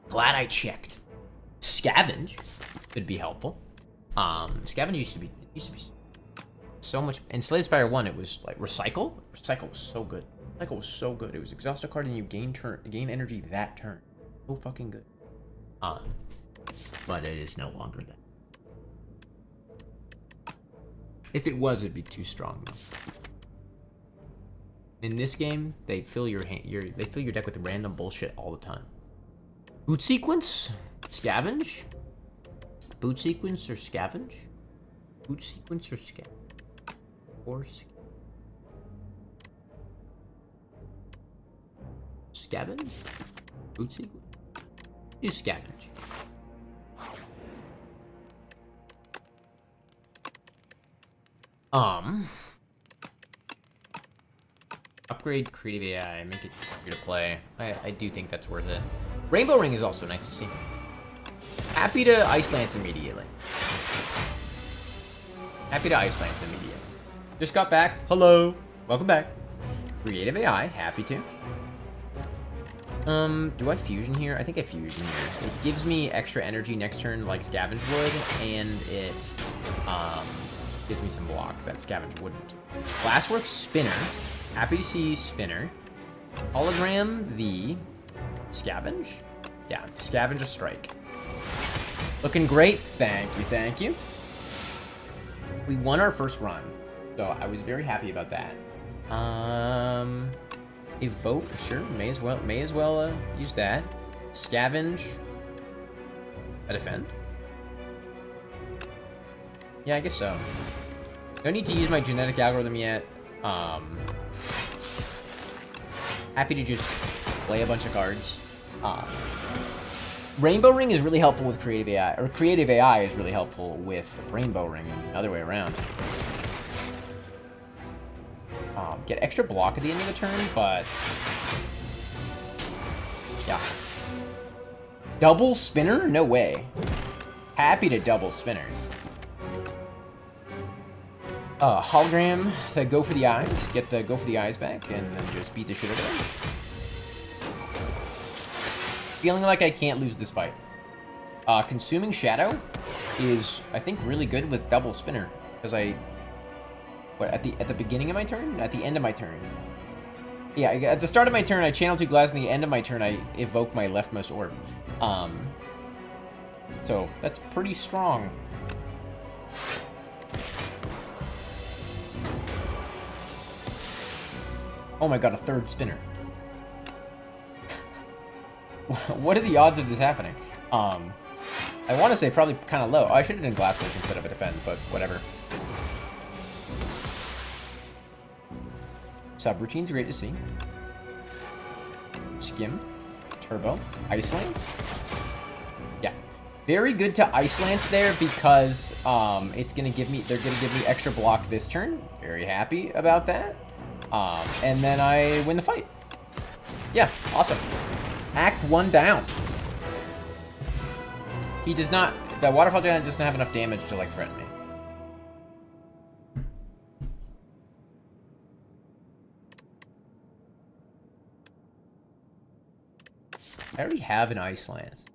Glad I checked. Scavenge could be helpful. Scavenge used to be so much. In Slay the Spire 1, it was like Recycle. Recycle was so good. Recycle was so good. It was exhaust a card and you gain energy that turn. So fucking good. But it is no longer that. If it was, it'd be too strong though. In this game, they fill your deck with random bullshit all the time. Boot sequence, scavenge. Boot sequence or scavenge. Boot sequence or scavenge. Or scavenge. Boot sequence. Do scavenge. Upgrade creative AI, make it easier to play. I do think that's worth it. Rainbow Ring is also nice to see. Happy to Ice Lance immediately. Happy to Ice Lance immediately. Just got back. Hello. Welcome back. Creative AI, happy to. Do I fusion here? I think I fusion here. It gives me extra energy next turn like Scavenge would, and it gives me some block that Scavenge wouldn't. Glassworks Spinner. Happy to see Spinner. Hologram the Scavenge? Yeah, Scavenge a strike. Looking great. Thank you, thank you. We won our first run, so I was very happy about that. Evoke, sure, may as well use that. Scavenge. A defend? Yeah, I guess so. Don't need to use my genetic algorithm yet. Happy to just play a bunch of cards. Rainbow Ring is really helpful with Creative AI, or Creative AI is really helpful with Rainbow Ring, and the other way around. Get extra block at the end of the turn, but yeah. Double Spinner? No way. Happy to double Spinner. Hologram, the go for the eyes. Get the go for the eyes back, and then just beat the shit out of them. Feeling like I can't lose this fight. Consuming Shadow is, I think, really good with double Spinner, because at the beginning of my turn? At the end of my turn. Yeah, at the start of my turn, I channel 2 glass, and at the end of my turn, I evoke my leftmost orb. So, that's pretty strong. Oh my god, a third Spinner. What are the odds of this happening? I want to say probably kind of low. Oh, I should have done Glasswork instead of a defend, but whatever. Subroutine's great to see. Skim. Turbo. Ice Lance. Yeah. Very good to Ice Lance there because they're gonna give me extra block this turn. Very happy about that. And then I win the fight. Yeah, awesome. Act 1 down. He does not, the Waterfall Giant doesn't have enough damage to like threaten me. I already have an Ice Lance.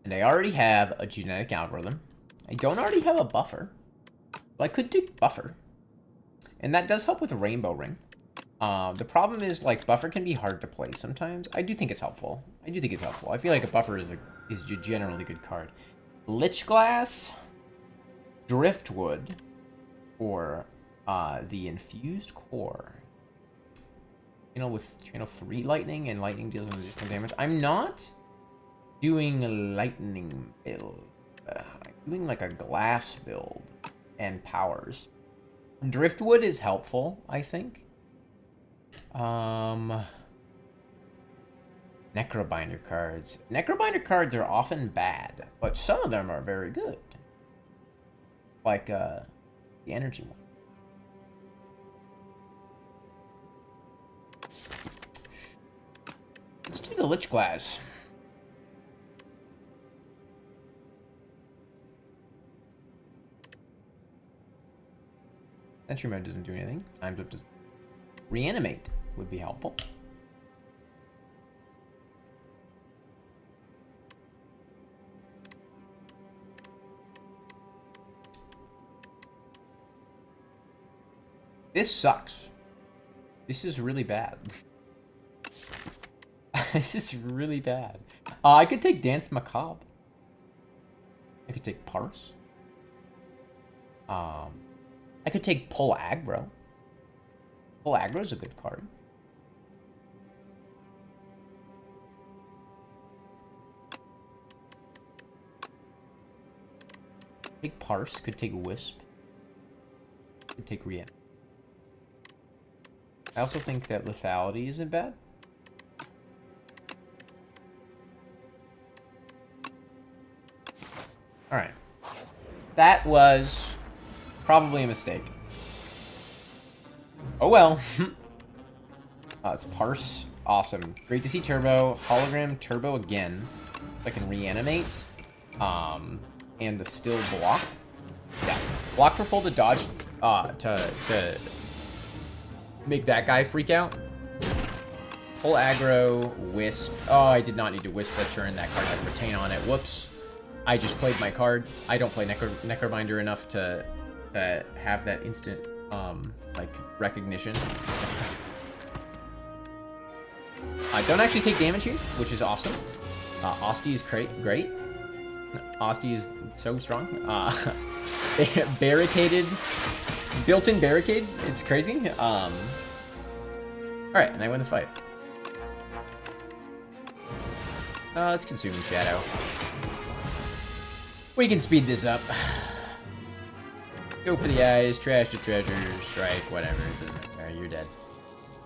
And I already have a genetic algorithm. I don't already have a buffer. But I could do buffer. And that does help with a Rainbow Ring. The problem is, like, buffer can be hard to play sometimes. I do think it's helpful. I feel like a buffer is a generally good card. Lich Glass, Driftwood, or the Infused Core. You know, with channel 3 lightning, and lightning deals an additional damage. I'm not doing a lightning build. I'm doing like a glass build and powers. Driftwood is helpful, I think. Necrobinder cards. Necrobinder cards are often bad, but some of them are very good. Like the energy one. Let's do the Lich Glass. Sentry mode doesn't do anything. Time's up to reanimate would be helpful. This sucks. This is really bad. This is really bad. I could take Dance Macabre. I could take Parse. I could take Pull Aggro. Pull Aggro is a good card. Take Parse, could take Wisp. Could take Rien. I also think that Lethality isn't bad. Alright. That was probably a mistake. Oh well. It's Parse. Awesome. Great to see Turbo. Hologram Turbo again. If I can reanimate. And the still block. Yeah. Block for full to dodge to make that guy freak out. Full aggro, Wisp. Oh, I did not need to Wisp that turn. That card has Retain on it. Whoops. I just played my card. I don't play Necrobinder enough to have that instant, like, recognition. I don't actually take damage here, which is awesome. Osti is great. Osti is so strong. Barricaded. Built-in barricade. It's crazy. Alright, and I win the fight. Let's consume Shadow. We can speed this up. Go for the eyes, trash to treasure, strike, whatever. Alright, you're dead.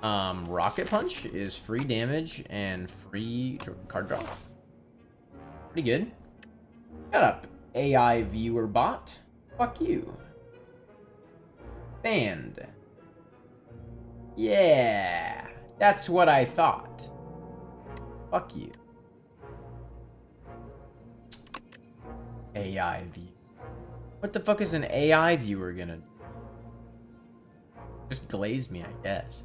Rocket Punch is free damage and free card draw. Pretty good. Shut up, AI viewer bot. Fuck you. Banned. Yeah, that's what I thought. Fuck you. AI view. What the fuck is an AI viewer gonna do? Just glaze me, I guess.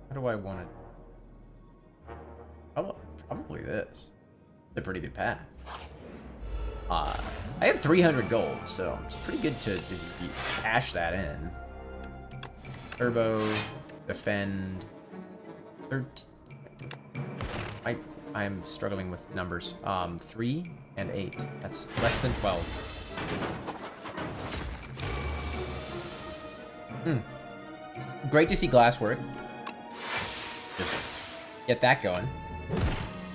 How do I want it? Probably this. It's a pretty good path. I have 300 gold, so it's pretty good to just cash that in. Turbo, defend. I'm struggling with numbers. 3 and 8. That's less than 12. Great to see glass work. Just get that going.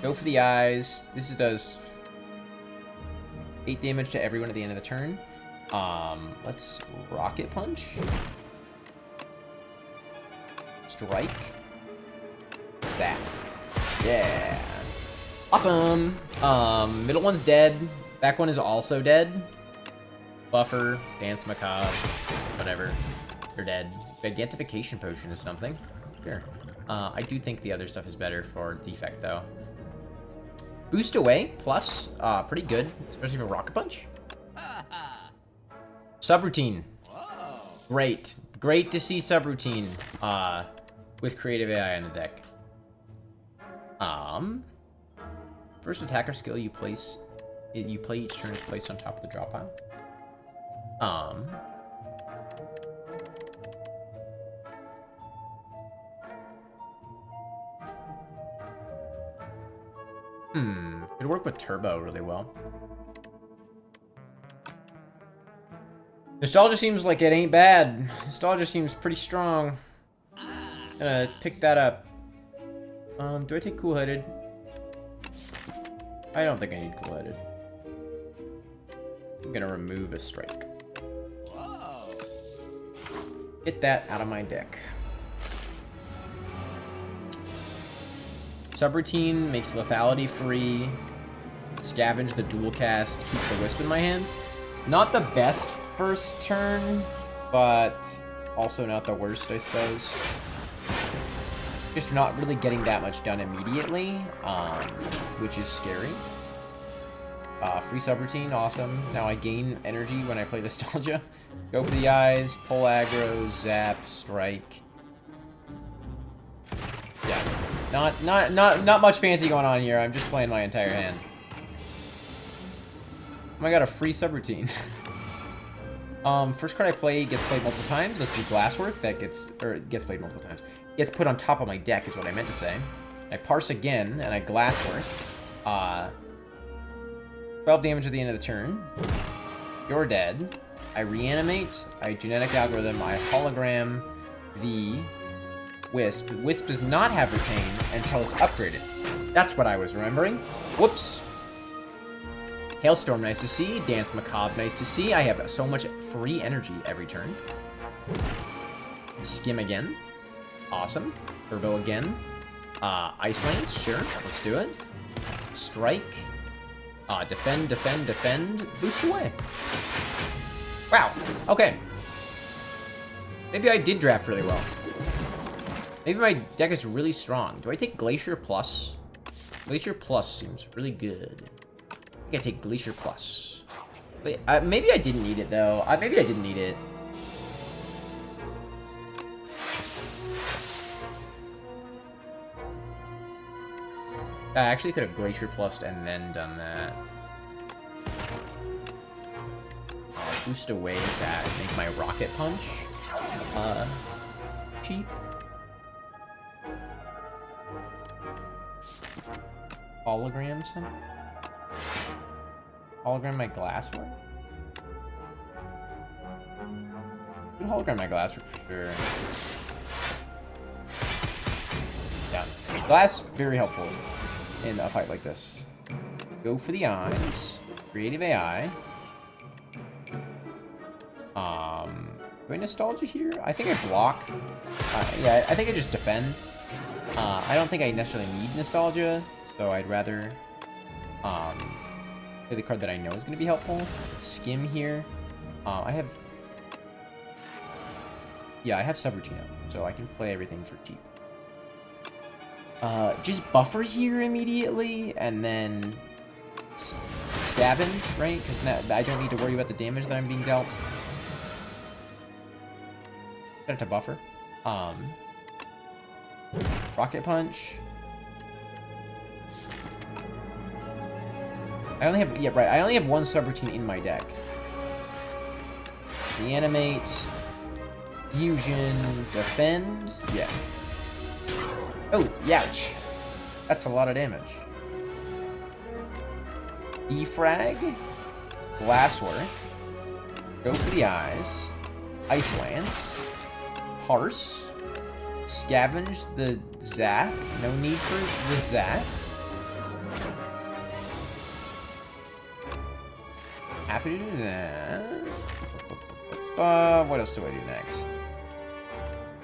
Go for the eyes. This does 8 damage to everyone at the end of the turn. Let's Rocket Punch. Strike. That. Yeah. Awesome. Middle one's dead. Back one is also dead. Buffer, Dance Macabre, whatever. You're dead. Gigantification Potion is something. Sure. I do think the other stuff is better for defect, though. Boost away, plus, pretty good, especially for Rocket Punch. Subroutine. Great. Great to see Subroutine, with creative AI in the deck. First attacker skill you play each turn is placed on top of the draw pile. It'd work with Turbo really well. Nostalgia seems like it ain't bad. Nostalgia seems pretty strong. Gonna pick that up. Do I take Cool-Headed? I don't think I need Cool-Headed. I'm gonna remove a strike. Get that out of my deck. Subroutine makes lethality free. Scavenge the dual cast. Keep the Wisp in my hand. Not the best first turn, but also not the worst, I suppose. Just not really getting that much done immediately, which is scary. Free subroutine, awesome. Now I gain energy when I play Nostalgia. Go for the eyes, pull aggro, zap, strike. Yeah, not much fancy going on here. I'm just playing my entire hand. Oh my god, a free subroutine. First card I play gets played multiple times. Let's do Glasswork. That gets played multiple times. Gets put on top of my deck is what I meant to say. I parse again, and I Glasswork. 12 damage at the end of the turn. You're dead. I reanimate. I genetic algorithm. I hologram the Wisp. Wisp does not have retain until it's upgraded. That's what I was remembering. Whoops. Hailstorm, nice to see. Dance Macabre, nice to see. I have so much free energy every turn. Skim again. Awesome. Turbo again. Ice Lance, sure. Let's do it. Strike. Defend, defend, defend. Boost away. Wow. Okay. Maybe I did draft really well. Maybe my deck is really strong. Do I take Glacier Plus? Glacier Plus seems really good. I think I take Glacier Plus. Wait, maybe I didn't need it, though. Maybe I didn't need it. I actually could have Glacier Plus and then done that. I'll boost away to make my Rocket Punch cheap. Hologram something? Hologram my Glasswork? Could hologram my Glasswork for sure. Yeah. Glass, very helpful in a fight like this. Go for the eyes. Creative AI. Do I Nostalgia here? I think I block. Yeah, I think I just defend. I don't think I necessarily need Nostalgia, so I'd rather play the card that I know is going to be helpful. Skim here. I have Subroutine up, so I can play everything for cheap. Just buffer here immediately, and then scavenge, right? Because I don't need to worry about the damage that I'm being dealt. Better to buffer. Rocket Punch. I only have, yeah, right, I only have one subroutine in my deck. Reanimate. Fusion. Defend. Yeah. Oh, youch. That's a lot of damage. Defrag. Glasswork. Go for the eyes. Ice Lance. Parse. Scavenge the Zap. No need for the Zap. Happy to do that. What else do I do next?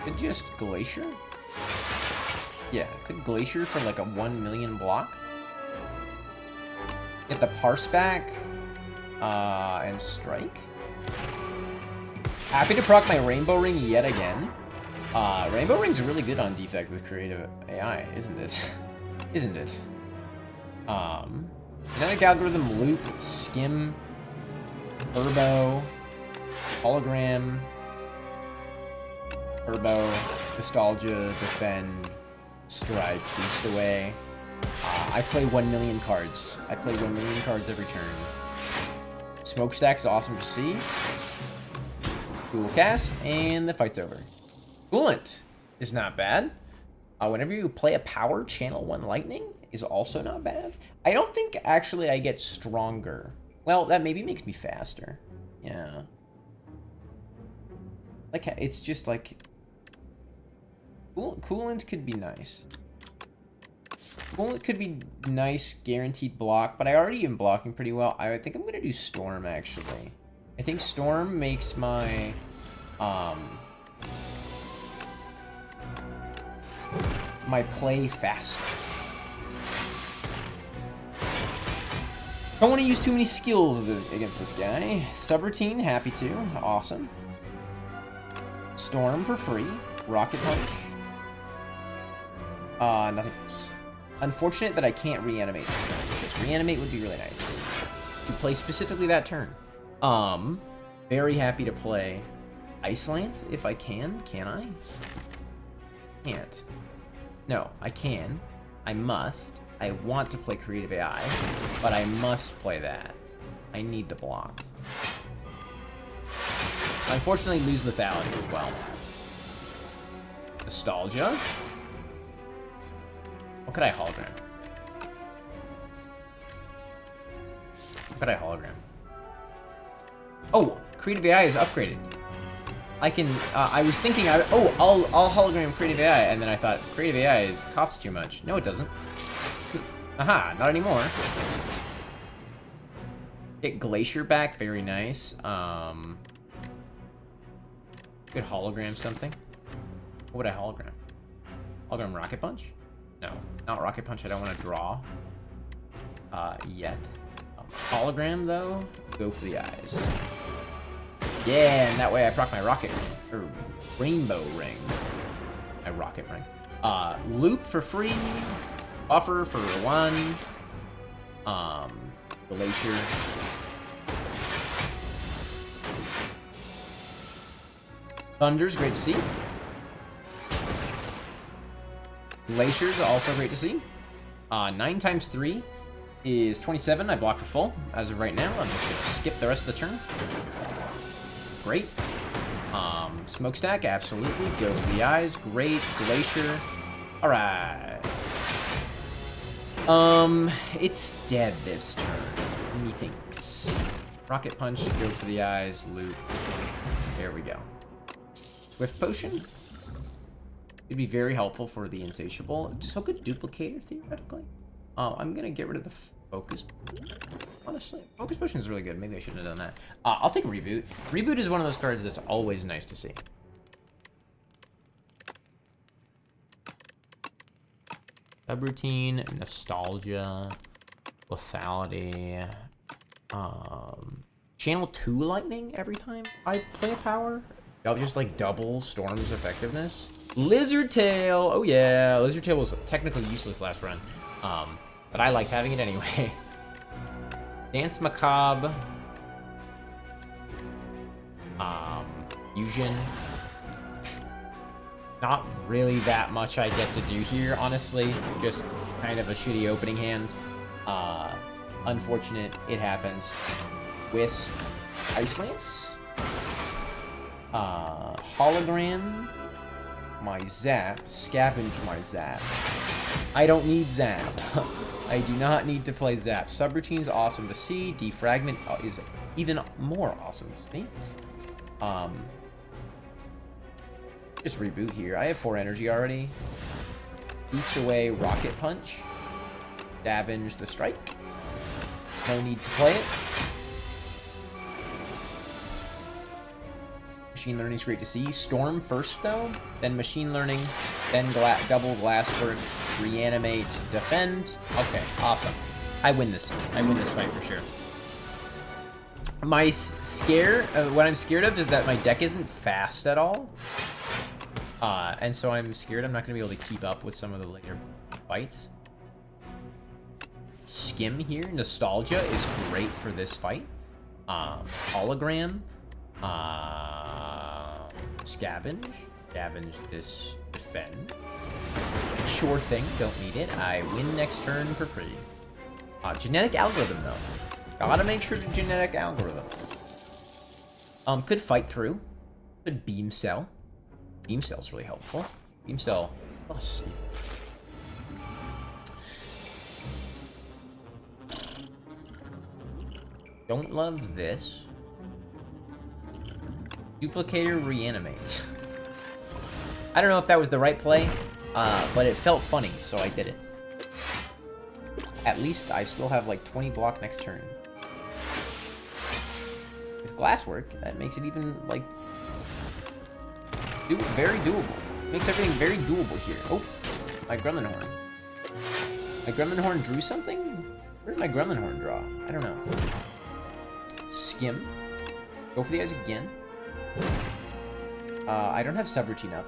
Could just Glacier? Yeah, could Glacier for like a 1 million block. Get the Parse back. And Strike. Happy to proc my Rainbow Ring yet again. Rainbow Ring's really good on defect with creative AI, isn't it? Isn't it? Genetic Algorithm, Loop, Skim, Turbo, Hologram, Turbo, Nostalgia, Defend, Strike, Boost away. I play 1 million cards. I play 1 million cards every turn. Smokestack is awesome to see. Cool cast, and the fight's over. Coolant is not bad. Whenever you play a power, Channel 1 Lightning is also not bad. I don't think actually I get stronger. Well, that maybe makes me faster. Yeah. Like, it's just like... Coolant could be nice. Coolant could be nice, guaranteed block, but I already am blocking pretty well. I think I'm going to do Storm, actually. I think Storm makes my... my play faster. Don't want to use too many skills against this guy. Subroutine, happy to. Awesome. Storm for free. Rocket Punch. Nothing else. Unfortunate that I can't reanimate this turn, because reanimate would be really nice. To play specifically that turn. Very happy to play Ice Lance if I can. Can I? Can't. No, I can. I must. I want to play Creative AI, but I must play that. I need the block. unfortunately lose lethality as well. Nostalgia. What could I hologram? What could I hologram? Oh, Creative AI is upgraded. I can, I was thinking, I'll hologram Creative AI, and then I thought, Creative AI costs too much. No, it doesn't. Aha, not anymore. Get Glacier back, very nice. Could hologram something. What would I hologram? Hologram Rocket Punch? No, not Rocket Punch, I don't want to draw. Yet. Hologram, though, go for the eyes. Yeah, and that way I proc my rocket ring, or rainbow ring. My rocket ring. Loop for free. Buffer for 1. Glacier. Thunder's great to see. Glacier's also great to see. 9 times 3 is 27. I block for full as of right now. I'm just gonna skip the rest of the turn. Great. Smokestack, absolutely. Go for the eyes. Great. Glacier. Alright. It's dead this turn. Methinks. Rocket Punch, go for the eyes. Loop. There we go. Swift Potion. It'd be very helpful for the Insatiable. So good Duplicator, theoretically. I'm gonna get rid of the Focus. Honestly, Focus Potion is really good. Maybe I shouldn't have done that. I'll take Reboot. Reboot is one of those cards that's always nice to see. Subroutine, Nostalgia, Lethality, Channel 2 Lightning every time I play a power. That'll just like double Storm's effectiveness. Lizard Tail! Oh yeah, Lizard Tail was technically useless last run. But I liked having it anyway. Dance Macabre. Fusion. Not really that much I get to do here, honestly. Just kind of a shitty opening hand. Unfortunate, it happens. Wisp. Ice Lance. Hologram. My Zap. Scavenge my Zap. I don't need Zap. I do not need to play Zap. Subroutine is awesome to see. Defragment is even more awesome to see. Just reboot here. I have 4 energy already. Boost away Rocket Punch. Scavenge the Strike. No need to play it. Machine Learning is great to see. Storm first, though. Then Machine Learning. Then double Glasswork. Reanimate. Defend. Okay, awesome. I win this. I win this fight for sure. My what I'm scared of is that my deck isn't fast at all. And so I'm scared I'm not going to be able to keep up with some of the later fights. Skim here. Nostalgia is great for this fight. Hologram. Scavenge. Scavenge this. Defend. Sure thing. Don't need it. I win next turn for free. Genetic Algorithm, though. Gotta make sure to Genetic Algorithm. Could Fight Through. Could Beam Cell. Beam Cell's really helpful. Beam Cell plus. Don't love this. Duplicator Reanimate. I don't know if that was the right play, but it felt funny, so I did it. At least I still have like 20 block next turn. With Glasswork, that makes it even like very doable. Makes everything very doable here. Oh, my Gremlin Horn. My Gremlin Horn drew something? Where did my Gremlin Horn draw? I don't know. Skim. Go for the eyes again. I don't have Subroutine up.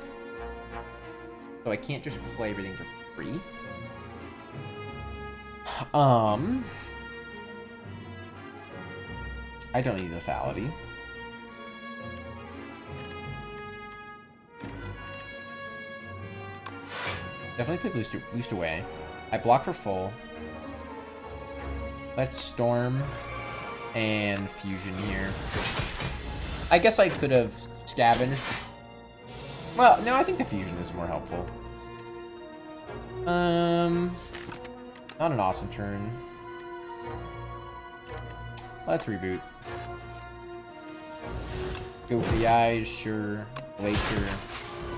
So I can't just play everything for free. I don't need lethality. Definitely play boost away. I block for full. Let's Storm and Fusion here. I guess I could have scavenged. Well, no, I think the fusion is more helpful. Not an awesome turn. Let's reboot. Go for the eyes, sure. Glacier.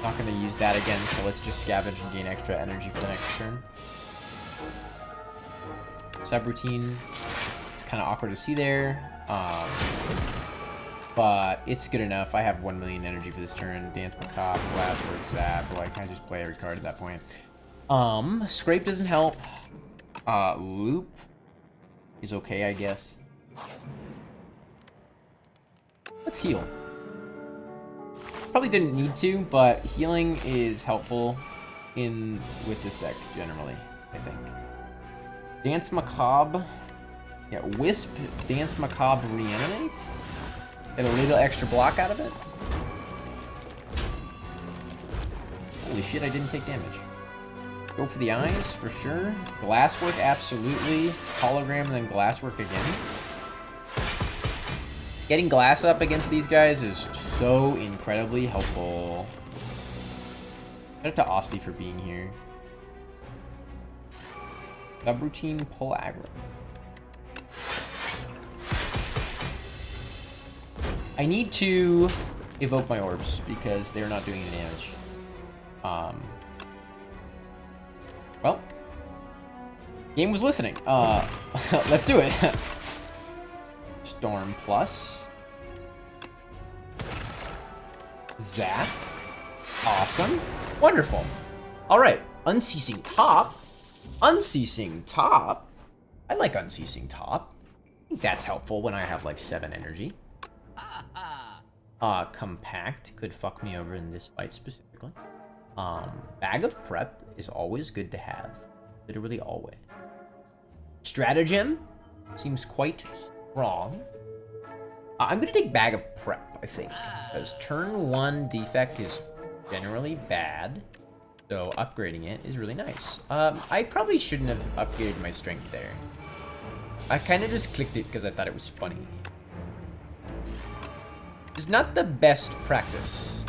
Not gonna use that again, so let's just scavenge and gain extra energy for the next turn. Subroutine. It's kind of awkward to see there. But it's good enough. I have 1 million energy for this turn. Dance Macabre, Glasswork, Zap. Like, I just play every card at that point. Scrape doesn't help. Loop is okay, I guess. Let's heal. Probably didn't need to, but healing is helpful with this deck generally, I think. Dance Macabre. Yeah, Wisp, Dance Macabre, Reanimate. Get a little extra block out of it. Holy shit, I didn't take damage. Go for the eyes, for sure. Glasswork, absolutely. Hologram, and then Glasswork again. Getting glass up against these guys is so incredibly helpful. Shout out to Osti for being here. Subroutine, pull aggro. I need to evoke my orbs because they're not doing any damage. Well, game was listening. Let's do it. Storm plus. Zap. Awesome. Wonderful. All right. Unceasing top. Unceasing top. I like Unceasing top. I think that's helpful when I have like 7 energy. Compact could fuck me over in this fight specifically. Bag of Prep is always good to have. Literally always. Stratagem seems quite strong. I'm gonna take Bag of Prep, I think. Because turn 1 defect is generally bad. So upgrading it is really nice. I probably shouldn't have upgraded my strength there. I kind of just clicked it because I thought it was funny. It's not the best practice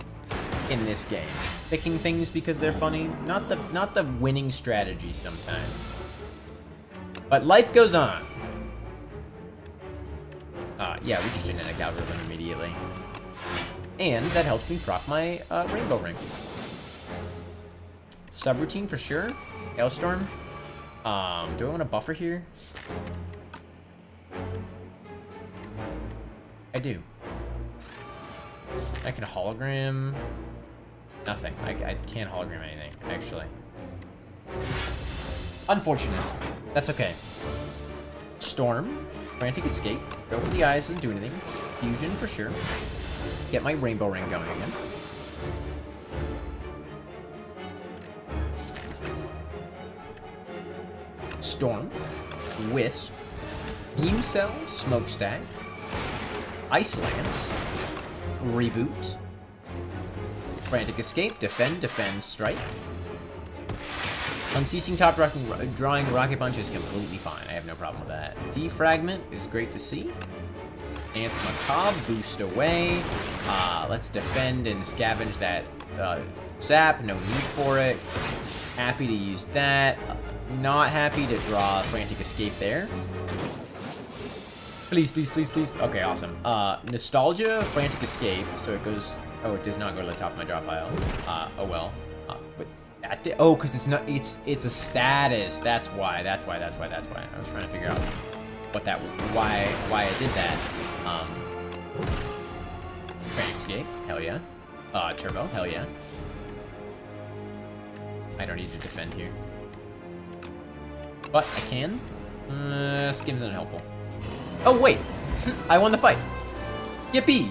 in this game. Picking things because they're funny, not the winning strategy sometimes. But life goes on. Yeah, we just genetic algorithm immediately. And that helps me proc my rainbow ring. Subroutine for sure. Hailstorm. Do I want a buffer here? I do. I can hologram. Nothing. I can't hologram anything, actually. Unfortunate. That's okay. Storm. Frantic Escape. Go for the eyes, doesn't do anything. Fusion for sure. Get my rainbow ring going again. Storm. Wisp. Beam Cell. Smokestack. Ice Lance. Reboot. Frantic Escape. Defend. Defend. Strike. Unceasing top drawing Rocket Punch is completely fine. I have no problem with that. Defragment is great to see. Dance Macabre. Boost away. Let's defend and scavenge that zap. No need for it. Happy to use that. Not happy to draw Frantic Escape there. Please, please, please, please. Okay, awesome. Nostalgia, Frantic Escape. So it goes... Oh, it does not go to the top of my draw pile. Oh well. But that did... Oh, because it's not... It's a status. That's why. That's why. I was trying to figure out what that... Why I did that. Frantic Escape. Hell yeah. Turbo. Hell yeah. I don't need to defend here. But I can. Skim's unhelpful. Oh, wait. I won the fight. Yippee.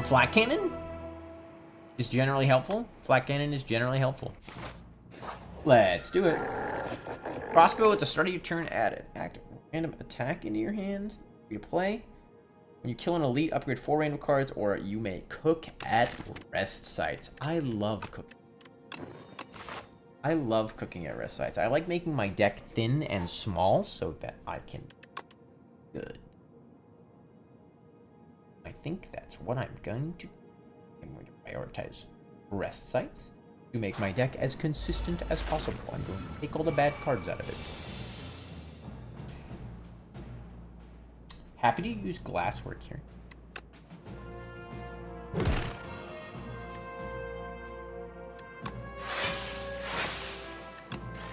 Flat Cannon is generally helpful. Flat Cannon is generally helpful. Let's do it. Crossbow at the start of your turn, add an active random attack into your hand. You play. When you kill an elite, upgrade 4 random cards, or you may cook at rest sites. I love cooking. I love cooking at rest sites. I like making my deck thin and small so that I can... Good. I think that's what I'm going to do. I'm going to prioritize rest sites to make my deck as consistent as possible. I'm going to take all the bad cards out of it. Happy to use glasswork here.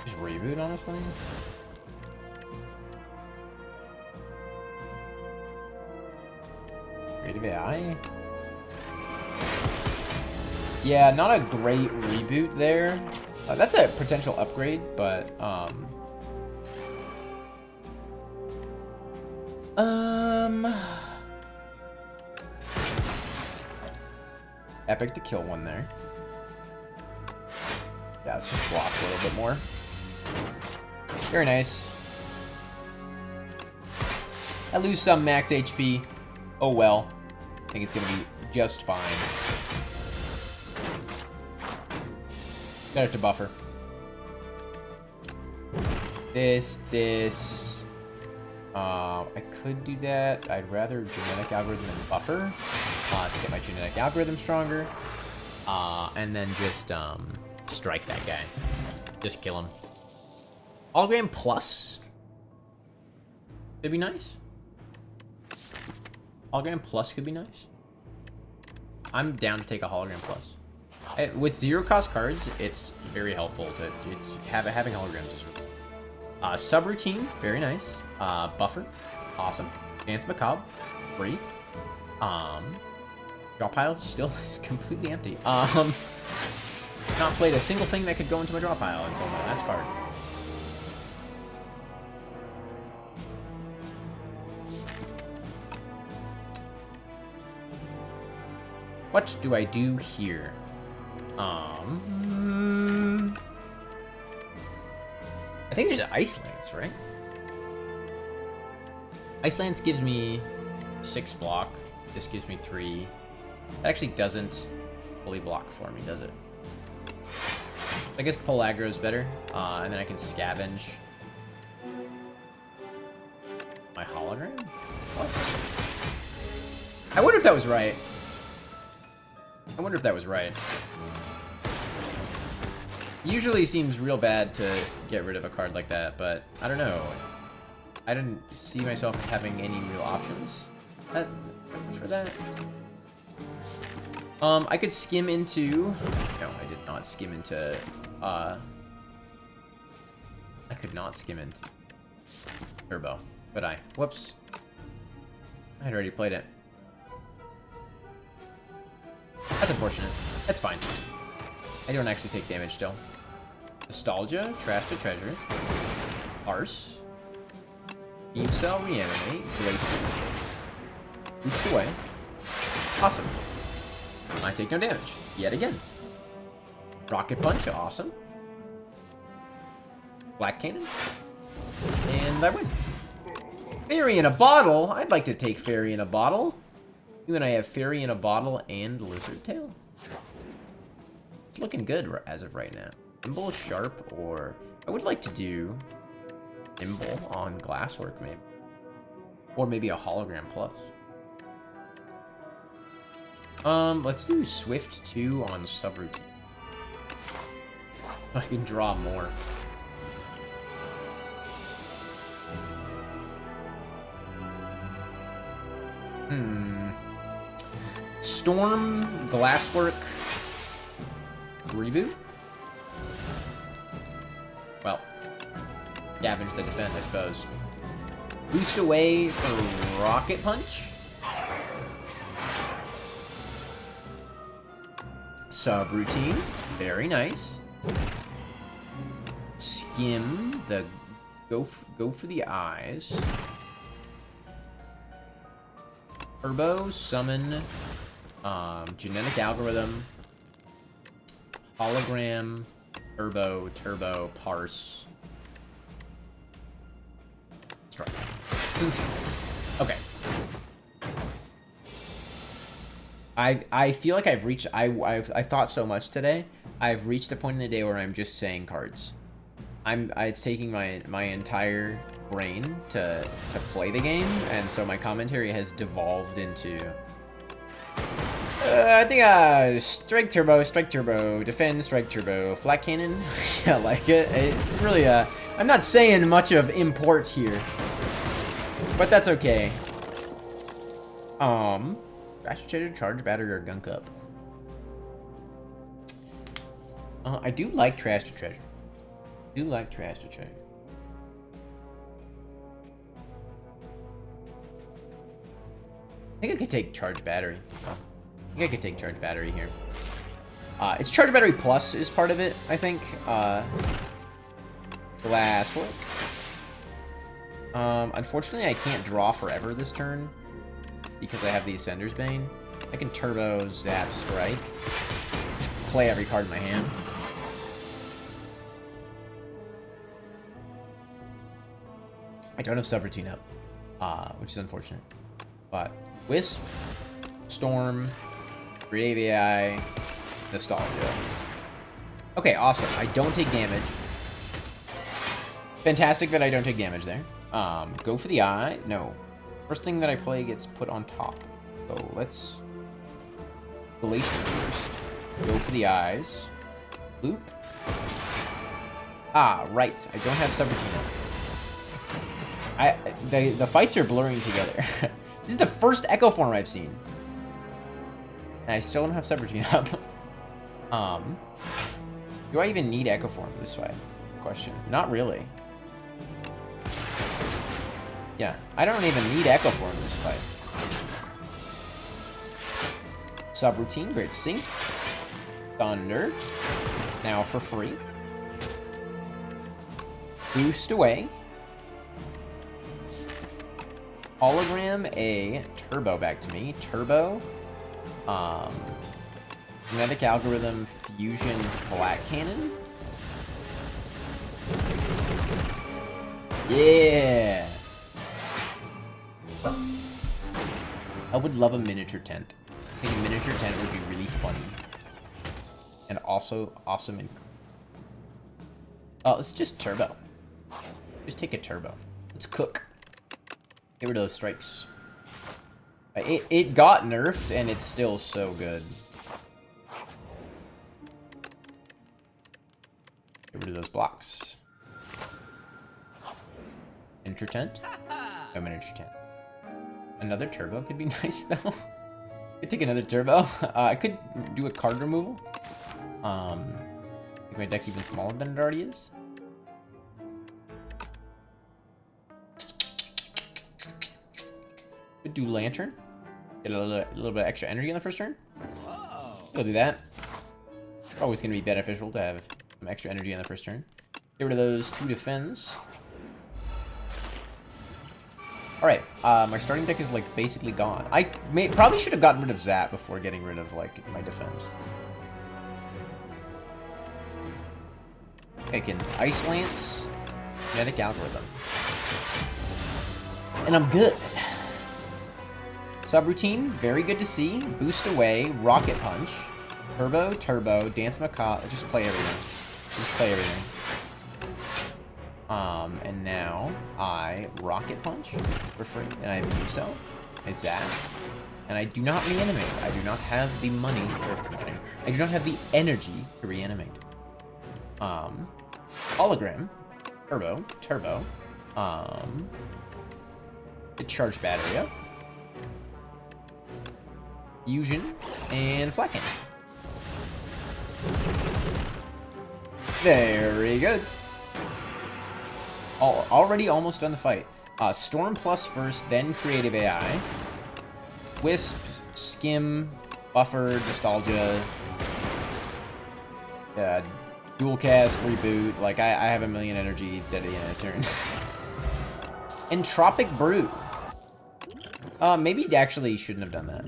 Just reboot, honestly. Creative AI. Yeah, not a great reboot there. That's a potential upgrade, but epic to kill one there. Yeah, let's just block a little bit more. Very nice. I lose some max HP. Oh well. I think it's gonna be just fine. Got it to buffer. This. I could do that. I'd rather genetic algorithm and buffer to get my genetic algorithm stronger. And then just strike that guy. Just kill him. Hologram plus. Could be nice. Hologram plus could be nice. I'm down to take a hologram plus. With zero cost cards, it's very helpful to having holograms. Subroutine, very nice. Buffer, awesome. Dance Macabre, free. Draw pile still is completely empty. Not played a single thing that could go into my draw pile until my last card. What do I do here? I think there's Ice Lance, right? Ice Lance gives me 6 block. This gives me 3. That actually doesn't fully block for me, does it? I guess pull aggro is better, and then I can scavenge my hologram. What? I wonder if that was right. Usually seems real bad to get rid of a card like that, but I don't know. I didn't see myself as having any real options for that. I could skim into... No, I did not skim into... I could not skim into Turbo, but I... Whoops. I had already played it. That's unfortunate. That's fine. I don't actually take damage still. Nostalgia, Trash to Treasure, Arse, Beam Cell, Reanimate, Glacier, Boost away. Awesome. I take no damage. Yet again. Rocket Punch, awesome. Black Cannon. And I win. Fairy in a Bottle? I'd like to take Fairy in a Bottle. You and I have Fairy in a Bottle and Lizard Tail. It's looking good as of right now. Nimble, Sharp, or... I would like to do Nimble on Glasswork, maybe. Or maybe a Hologram Plus. Let's do Swift 2 on Subroutine. I can draw more. Storm, Glasswork, Reboot? Well, scavenge the defend, I suppose. Boost away for Rocket Punch. Subroutine, very nice. Skim, the go for the eyes. Turbo, summon, genetic algorithm, hologram, turbo, parse, strike. Okay. I feel like I've reached. I thought so much today. I've reached a point in the day where I'm just saying cards. It's taking my entire brain to play the game, and so my commentary has devolved into I think strike turbo, defend, strike turbo, flat cannon. Yeah, I like it. It's really I'm not saying much of import here, but that's okay. Trash to treasure, charge battery, or gunk up. I do like trash to treasure. I do like trash to treasure. I think I could take charge battery. I think I could take charge battery here. It's charge battery plus is part of it, I think. Glass work. Unfortunately, I can't draw forever this turn because I have the Ascender's Bane. I can turbo, zap, strike. Just play every card in my hand. I don't have subroutine up, which is unfortunate. But Wisp, Storm, Creative AI, Nostalgia. Okay, awesome. I don't take damage. Fantastic that I don't take damage there. Go for the eye. No. First thing that I play gets put on top. So let's Glacier first. Go for the eyes. Loop. Ah, right. I don't have subroutine up. The fights are blurring together. This is the first Echo form I've seen. And I still don't have subroutine up. Do I even need Echo form this way? Question. Not really. Yeah, I don't even need Echo form this fight. Subroutine, Great Sync. Thunder. Now for free. Boost away. Hologram a turbo back to me. Turbo. Kinetic Algorithm Fusion Flat Cannon. Yeah. I would love a miniature tent. I think a miniature tent would be really funny. And also awesome and let's just turbo. Just take a turbo. Let's cook. Get rid of those strikes. It got nerfed and it's still so good. Get rid of those blocks. Miniature tent? No miniature tent. Another turbo could be nice though. I could take another turbo. I could do a card removal. Make my deck even smaller than it already is. Could do Lantern. Get a little bit of extra energy on the first turn. We'll do that. Always going to be beneficial to have some extra energy on the first turn. Get rid of those 2 defends. Alright, my starting deck is like basically gone. I probably should have gotten rid of Zap before getting rid of like my defense. I can Ice Lance, Kinetic Algorithm. And I'm good. Subroutine, very good to see. Boost away, Rocket Punch, Turbo, Turbo, Dance Macabre. Just play everything. Just play everything. And now I Rocket Punch for free, and I have Muso, I Zap, and I do not reanimate. I do not have the money, I do not have the energy to reanimate. Hologram, Turbo, Turbo, get Charge Battery up, Fusion, and Flat Cannon. Very good. Already almost done the fight. Storm plus first, then Creative AI. Wisp, Skim, Buffer, Nostalgia. Dual Cast, Reboot. Like, I have a million energies dead at the end of the turn. Entropic Brew. Maybe actually shouldn't have done that.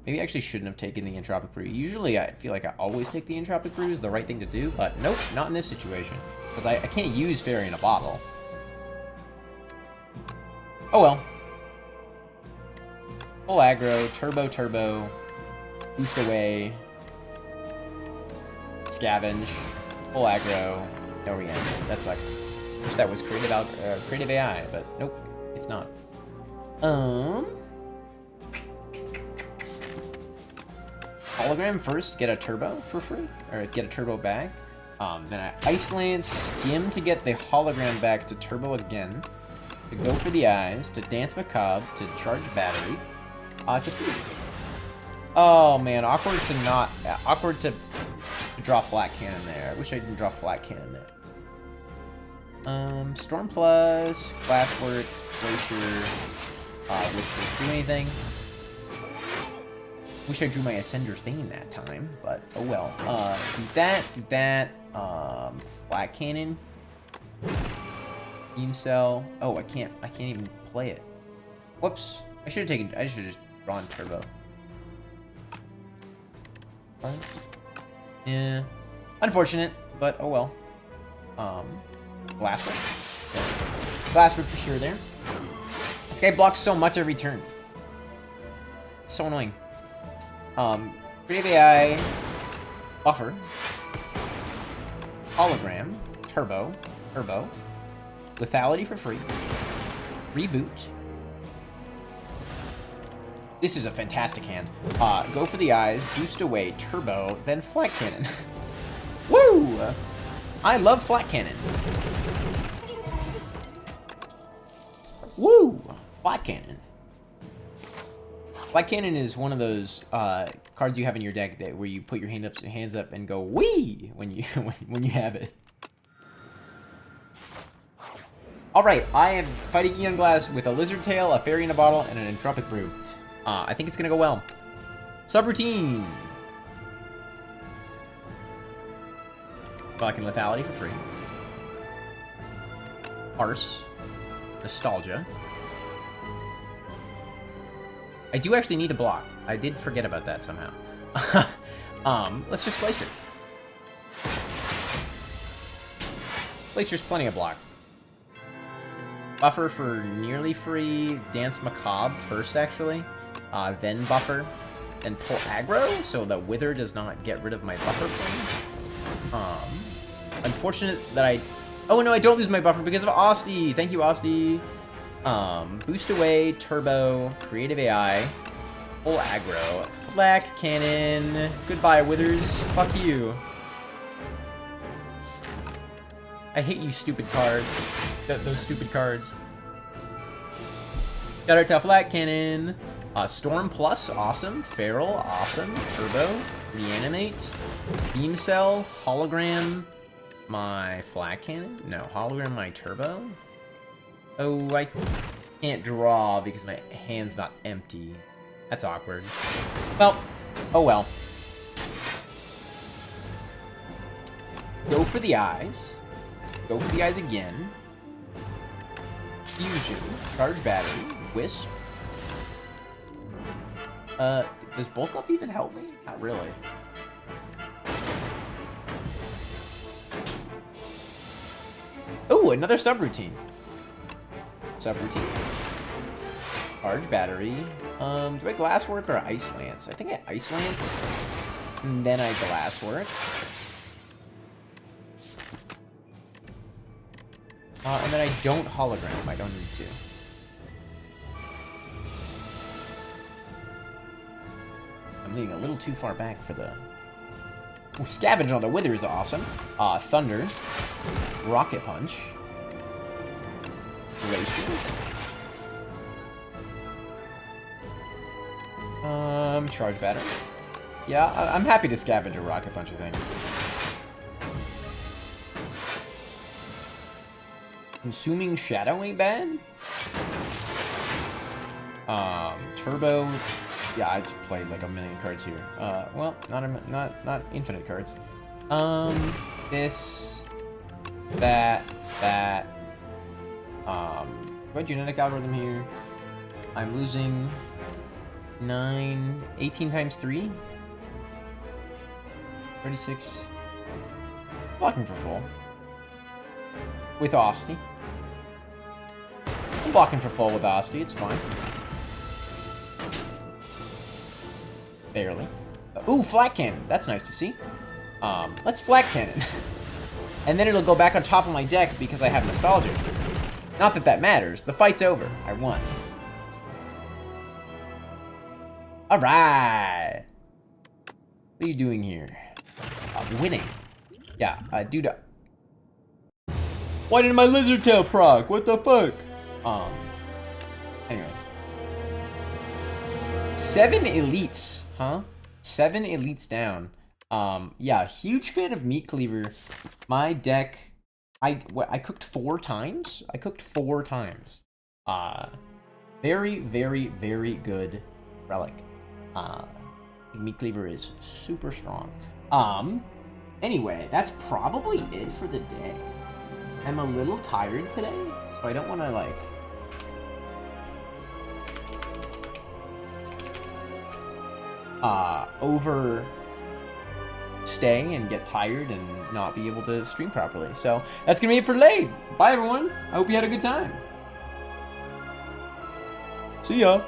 Maybe I actually shouldn't have taken the Entropic Brew. Usually I feel like I always take the Entropic Brew is the right thing to do, but nope, not in this situation. Because I can't use Fairy in a bottle. Oh well. Full aggro, turbo, turbo, boost away, scavenge, full aggro, no reanimate. That sucks. Wish that was creative AI, but nope, it's not. Hologram first, get a turbo for free, or get a turbo back. Then I Ice Lance, Skim to get the hologram back to turbo again. To go for the eyes, to Dance Macabre, to charge battery, to free. Oh man, awkward to draw Flat Cannon there. I wish I didn't draw Flat Cannon there. Storm Plus, Glasswork, Glacier, which didn't do anything. Wish I drew my Ascender's Bane that time, but oh well. Do that, Flat Cannon. Beam Cell. Oh, I can't even play it. Whoops. I should have just drawn Turbo. Yeah. Unfortunate, but oh well. Glasswork. Glasswork for sure there. This guy blocks so much every turn. It's so annoying. Creative AI, Buffer, Hologram, Turbo, Lethality for free, Reboot. This is a fantastic hand. Go for the eyes, Boost away, Turbo, then Flat Cannon. Woo! I love Flat Cannon. Woo! Flat Cannon. Flat Cannon is one of those cards you have in your deck that where you put your hands up and go wee when you when you have it. All right, I am fighting Eon Glass with a Lizard Tail, a Fairy in a Bottle, and an Entropic Brew. I think it's gonna go well. Subroutine. Blocking Lethality for free. Arse. Nostalgia. I do actually need to block. I did forget about that somehow. Let's just Glacier. Glacier's plenty of block. Buffer for nearly free. Dance Macabre first, actually. Then Buffer. Then pull aggro, so the Wither does not get rid of my buffer for me. Unfortunate that I... Oh, no, I don't lose my buffer because of Osti. Thank you, Osti. Boost away, Turbo, Creative AI, full aggro, Flat Cannon, goodbye Withers, fuck you. I hate you stupid cards, those stupid cards. Got our tough Flat Cannon, Storm Plus, awesome, Feral, awesome, Turbo, Reanimate, Beam Cell, Hologram, my Flat Cannon, no, Hologram my Turbo. Oh, I can't draw because my hand's not empty. That's awkward. Well, oh well. Go for the eyes. Go for the eyes again. Fusion. Charge battery. Wisp. Does bulk up even help me? Not really. Oh, another subroutine. Subroutine. Charge battery. Do I Glasswork or Ice Lance? I think I Ice Lance. And then I Glasswork. And then I don't Hologram. I don't need to. I'm leaning a little too far back for the... Ooh, Scavenge on the Wither is awesome. Thunder. Rocket Punch. Glacier. Charge battery. Yeah, I'm happy to scavenge a Rocket Punch, I think. Consuming Shadow ain't bad. Turbo. Yeah, I just played like a million cards here. Well, not infinite cards. This, that. Do I genetic algorithm here? I'm losing 18 times 3? 36. Blocking for full. With Osti. I'm blocking for full with Osti, it's fine. Barely. Ooh, Flat Cannon. That's nice to see. Let's Flat Cannon. And then it'll go back on top of my deck because I have Nostalgia. Not that that matters. The fight's over. I won. Alright. What are you doing here? Winning. Yeah, dude. Why didn't my lizard tail proc? What the fuck? Anyway. 7 elites, huh? 7 elites down. Yeah, huge fan of Meat Cleaver. My deck, I cooked 4 times? I cooked 4 times. Very, very, very good relic. Meat Cleaver is super strong. Anyway, that's probably it for the day. I'm a little tired today, so I don't want to, like... overstay and get tired and not be able to stream properly. So, that's gonna be it for today. Bye, everyone. I hope you had a good time. See ya.